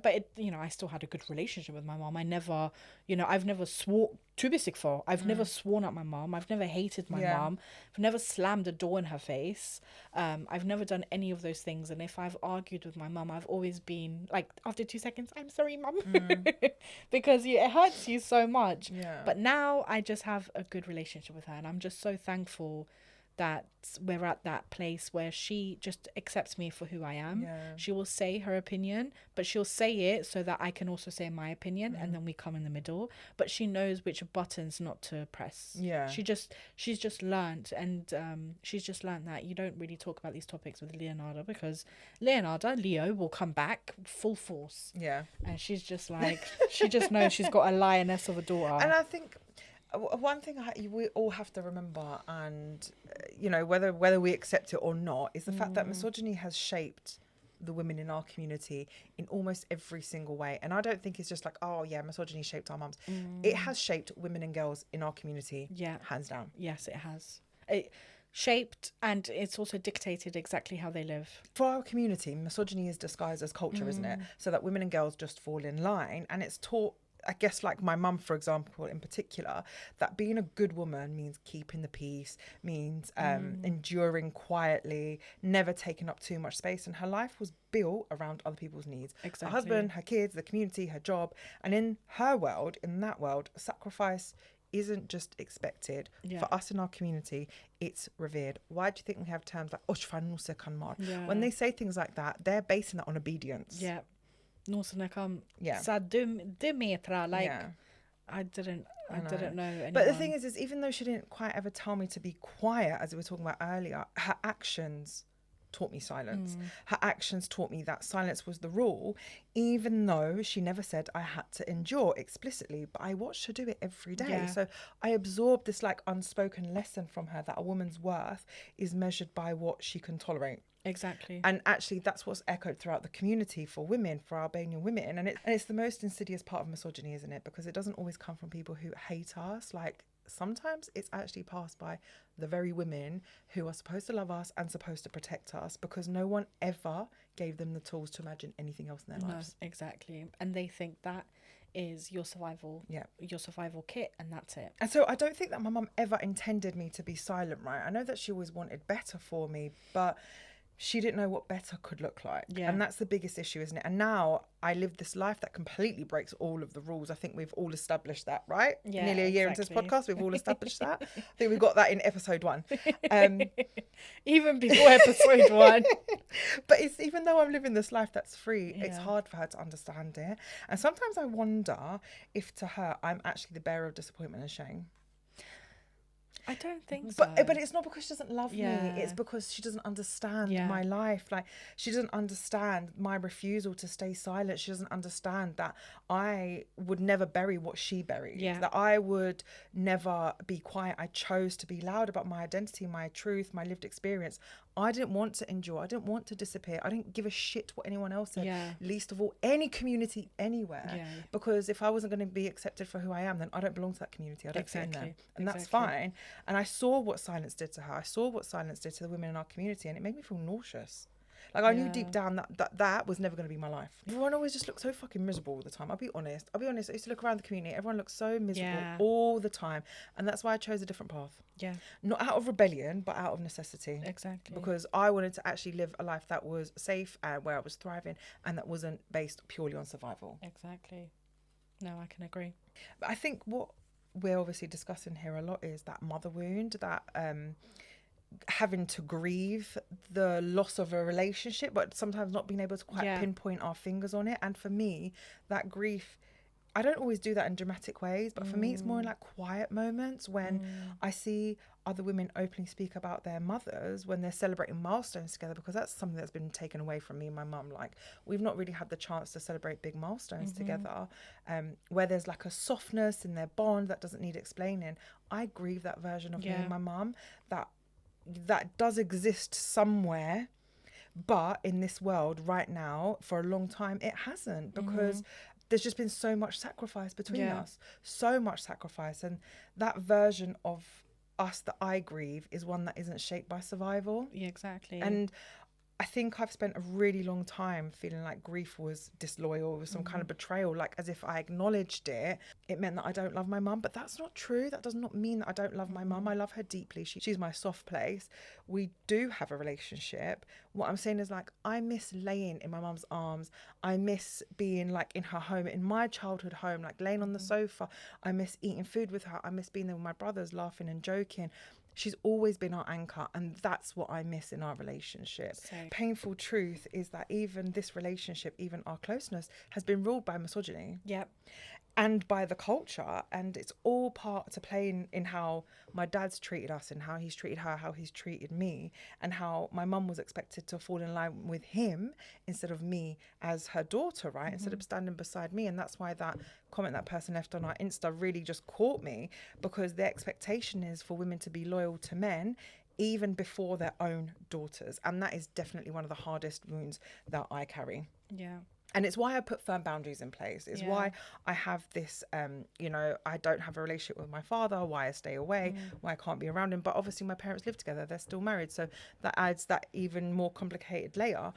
But it, I still had a good relationship with my mom. I never, I've never to be sick for. I've never sworn at my mom. I've never hated my mom. I've never slammed a door in her face. I've never done any of those things. And if I've argued with my mom, I've always been like, after 2 seconds, I'm sorry, mom. Because it hurts you so much. But now I just have a good relationship with her, and I'm just so thankful that we're at that place where she just accepts me for who I am. She will say her opinion, but she'll say it so that I can also say my opinion, and then we come in the middle. But she knows which buttons not to press. She's just learned, and she's just learned that you don't really talk about these topics with Leonarda, because Leo will come back full force. And she's just like, she just knows she's got a lioness of a daughter. And I think one thing we all have to remember, and whether we accept it or not, is the fact that misogyny has shaped the women in our community in almost every single way. And I don't think it's just like, oh yeah, misogyny shaped our mums. It has shaped women and girls in our community, hands down. Yes, it has. It shaped, and it's also dictated exactly how they live. For our community, misogyny is disguised as culture, isn't it? So that women and girls just fall in line, and it's taught, I guess, like my mum, for example, in particular, that being a good woman means keeping the peace, means enduring quietly, never taking up too much space. And her life was built around other people's needs. Her husband, her kids, the community, her job. And in her world, in that world, sacrifice isn't just expected. For us in our community, it's revered. Why do you think we have terms like Oshfanusa Kanmar? When they say things like that, they're basing that on obedience. Sa 2 meter, like I didn't know anyone. But the thing is even though she didn't quite ever tell me to be quiet, as we were talking about earlier, her actions taught me silence. Her actions taught me that silence was the rule, even though she never said I had to endure explicitly, but I watched her do it every day. So I absorbed this like unspoken lesson from her, that a woman's worth is measured by what she can tolerate. Exactly. And actually that's what's echoed throughout the community for women, for Albanian women. And it's the most insidious part of misogyny, isn't it? Because it doesn't always come from people who hate us. Like, sometimes it's actually passed by the very women who are supposed to love us and supposed to protect us, because no one ever gave them the tools to imagine anything else in their lives. Exactly. And they think that is your survival kit, and that's it. And so I don't think that my mum ever intended me to be silent, right? I know that she always wanted better for me, but she didn't know what better could look like. And that's the biggest issue, isn't it? And now I live this life that completely breaks all of the rules. I think we've all established that, right? Nearly a year into this podcast, we've all established that. I think we got that in episode 1. Even before episode 1. But it's, even though I'm living this life that's free, it's hard for her to understand it. And sometimes I wonder if to her I'm actually the bearer of disappointment and shame. I don't think so. But it's not because she doesn't love me. It's because she doesn't understand my life. Like, she doesn't understand my refusal to stay silent. She doesn't understand that I would never bury what she buried. That I would never be quiet. I chose to be loud about my identity, my truth, my lived experience. I didn't want to endure. I didn't want to disappear. I didn't give a shit what anyone else said. Least of all, any community anywhere. Because if I wasn't going to be accepted for who I am, then I don't belong to that community. I don't fit in there. And that's fine. And I saw what silence did to her. I saw what silence did to the women in our community, and it made me feel nauseous. Like, I knew deep down that was never going to be my life. Everyone always just looked so fucking miserable all the time. I'll be honest. I used to look around the community. Everyone looked so miserable all the time. And that's why I chose a different path. Not out of rebellion, but out of necessity. Exactly. Because I wanted to actually live a life that was safe and where I was thriving, and that wasn't based purely on survival. Exactly. No, I can agree. But I think what we're obviously discussing here a lot is that mother wound, that having to grieve the loss of a relationship, but sometimes not being able to quite pinpoint our fingers on it. And for me, that grief, I don't always do that in dramatic ways, but for me, it's more in like quiet moments when I see other women openly speak about their mothers when they're celebrating milestones together, because that's something that's been taken away from me and my mum. Like, we've not really had the chance to celebrate big milestones together, where there's like a softness in their bond that doesn't need explaining. I grieve that version of me and my mum that does exist somewhere, but in this world right now, for a long time, it hasn't, because there's just been so much sacrifice between us, so much sacrifice. And that version of us that I grieve is one that isn't shaped by survival. Yeah, exactly. And I think I've spent a really long time feeling like grief was disloyal, was some kind of betrayal, like as if I acknowledged it, it meant that I don't love my mum. But that's not true. That does not mean that I don't love my mum. I love her deeply. She's my soft place. We do have a relationship. What I'm saying is, like, I miss laying in my mum's arms. I miss being like in her home, in my childhood home, like laying on the sofa. I miss eating food with her. I miss being there with my brothers, laughing and joking. She's always been our anchor, and that's what I miss in our relationship. Painful truth is that even this relationship, even our closeness, has been ruled by misogyny. Yep. And by the culture, and it's all part to play in how my dad's treated us and how he's treated her, how he's treated me, and how my mum was expected to fall in line with him instead of me as her daughter, right? Instead of standing beside me. And that's why that comment that person left on our Insta really just caught me, because the expectation is for women to be loyal to men even before their own daughters. And that is definitely one of the hardest wounds that I carry. Yeah. And it's why I put firm boundaries in place. It's why I have this, I don't have a relationship with my father, why I stay away, why I can't be around him. But obviously my parents live together. They're still married. So that adds that even more complicated layer.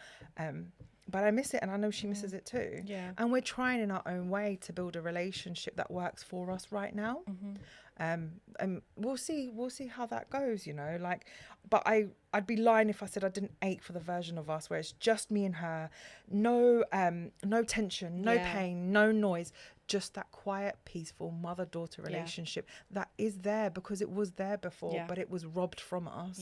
But I miss it, and I know she misses it too. Yeah. And we're trying in our own way to build a relationship that works for us right now. And we'll see how that goes, but I'd be lying if I said I didn't ache for the version of us where it's just me and her, no tension, no pain, no noise, just that quiet, peaceful mother-daughter relationship that is there because it was there before, but it was robbed from us.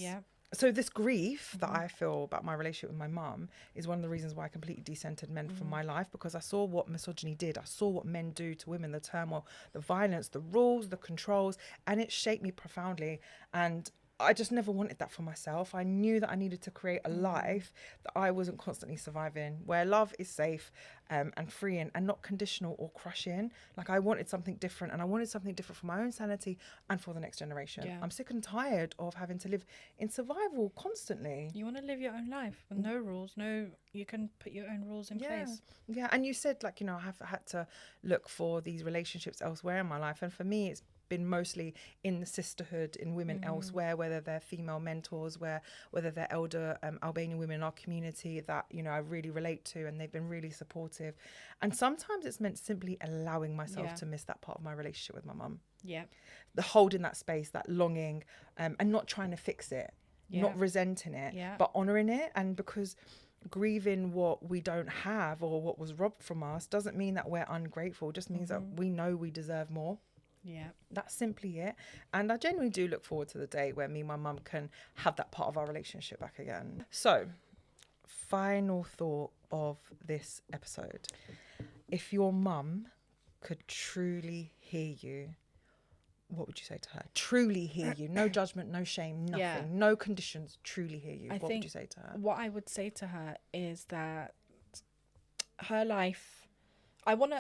So this grief that I feel about my relationship with my mum is one of the reasons why I completely decentered men from my life, because I saw what misogyny did. I saw what men do to women, the turmoil, the violence, the rules, the controls, and it shaped me profoundly. And I just never wanted that for myself. I knew that I needed to create a life that I wasn't constantly surviving, where love is safe and freeing and not conditional or crushing. Like, I wanted something different, and I wanted something different for my own sanity and for the next generation. I'm sick and tired of having to live in survival constantly. You want to live your own life with no rules. You can put your own rules in place. Yeah, and you said, I have had to look for these relationships elsewhere in my life, and for me, it's been mostly in the sisterhood, in women elsewhere, whether they're female mentors, whether they're elder Albanian women in our community that I really relate to, and they've been really supportive. And sometimes it's meant simply allowing myself to miss that part of my relationship with my mum. The holding that space, that longing, and not trying to fix it, not resenting it, but honouring it. And because grieving what we don't have or what was robbed from us doesn't mean that we're ungrateful, it just means that we know we deserve more. That's simply it. And I genuinely do look forward to the day where me and my mum can have that part of our relationship back again. So, final thought of this episode. If your mum could truly hear you, what would you say to her? Truly hear you. No judgment, no shame, nothing. No conditions. Truly hear you. What would you say to her? What I would say to her is that her life, I want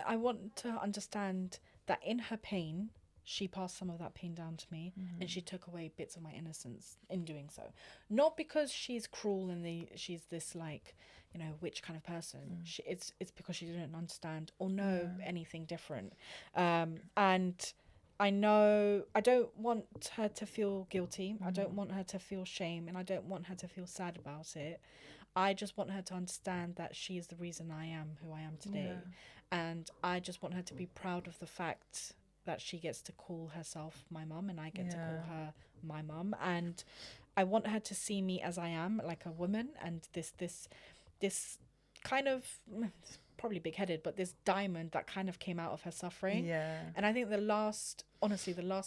to understand that in her pain, she passed some of that pain down to me, and she took away bits of my innocence in doing so. Not because she's cruel and she's this witch kind of person. It's because she didn't understand or know anything different. And I know I don't want her to feel guilty. I don't want her to feel shame, and I don't want her to feel sad about it. I just want her to understand that she is the reason I am who I am today. And I just want her to be proud of the fact that she gets to call herself my mum, and I get to call her my mum. And I want her to see me as I am, like a woman, and this kind of, probably big-headed, but this diamond that kind of came out of her suffering. And I think the last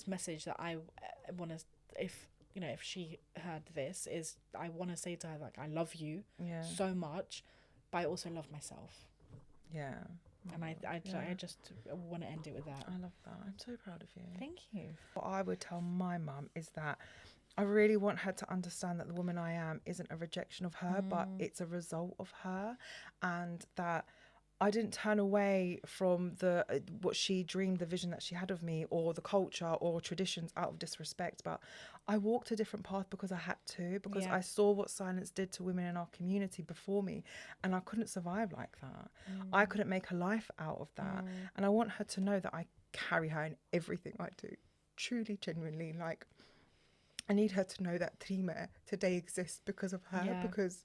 message that I want to, if you know, if she heard this, is I want to say to her, like, I love you so much, but I also love myself. Yeah. And I just want to end it with that. I love that. I'm so proud of you. Thank you. What I would tell my mum is that I really want her to understand that the woman I am isn't a rejection of her, but it's a result of her, and that I didn't turn away from what she dreamed, the vision that she had of me, or the culture or traditions out of disrespect. But I walked a different path because I had to, because I saw what silence did to women in our community before me, and I couldn't survive like that. I couldn't make a life out of that. And I want her to know that I carry her in everything I do, truly, genuinely. Like, I need her to know that Trime today exists because of her, because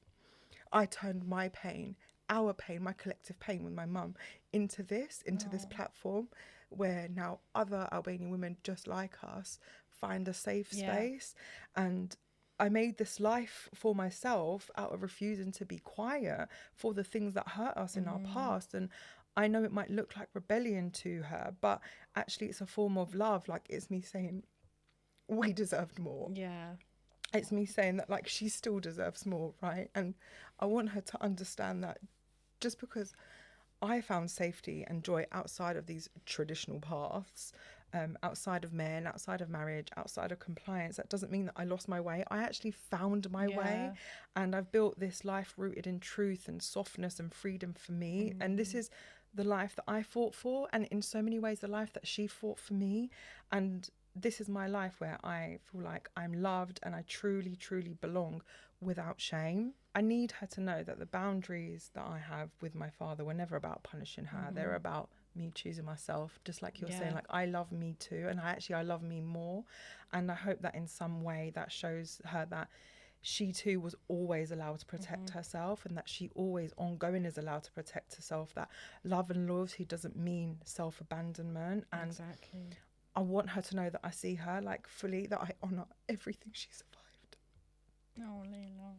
I turned my pain, our pain, my collective pain with my mum into this platform where now other Albanian women just like us find a safe space. And I made this life for myself out of refusing to be quiet for the things that hurt us in our past. And I know it might look like rebellion to her, but actually it's a form of love. Like, it's me saying we deserved more. It's me saying that, like, she still deserves more, right? And I want her to understand that just because I found safety and joy outside of these traditional paths, outside of men, outside of marriage, outside of compliance, that doesn't mean that I lost my way. I actually found my way, and I've built this life rooted in truth and softness and freedom for me. And this is the life that I fought for, and in so many ways the life that she fought for me. And this is my life where I feel like I'm loved and I truly, truly belong without shame. I need her to know that the boundaries that I have with my father were never about punishing her. They're about me choosing myself, just like you're saying. Like, I love me too, and I love me more. And I hope that in some way that shows her that she too was always allowed to protect herself, and that she always ongoing is allowed to protect herself. That love and loyalty doesn't mean self-abandonment. And I want her to know that I see her, like, fully, that I honour everything she survived. Oh, Lejla.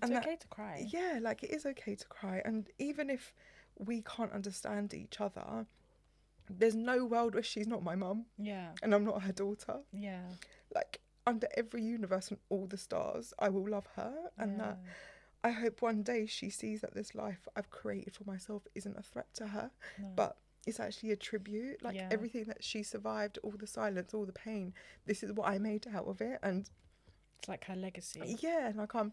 It's okay to cry. Yeah, like, it is okay to cry. And even if we can't understand each other, there's no world where she's not my mum. And I'm not her daughter. Like, under every universe and all the stars, I will love her. And that I hope one day she sees that this life I've created for myself isn't a threat to her, but it's actually a tribute. Like, everything that she survived, all the silence, all the pain, this is what I made out of it. And it's like her legacy. Like, I'm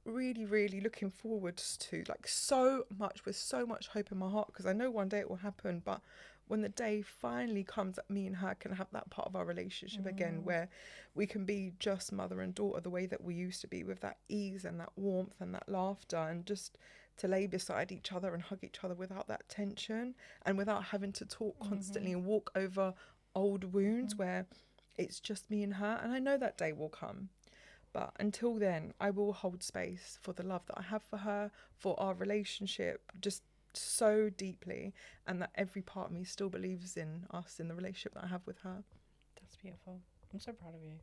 really, really looking forward to, like, so much, with so much hope in my heart, because I know one day it will happen. But when the day finally comes that me and her can have that part of our relationship again, where we can be just mother and daughter the way that we used to be, with that ease and that warmth and that laughter, and just to lay beside each other and hug each other without that tension, and without having to talk constantly and walk over old wounds, where it's just me and her. And I know that day will come. But until then, I will hold space for the love that I have for her, for our relationship, just so deeply, and that every part of me still believes in us, in the relationship that I have with her. That's beautiful. I'm so proud of you.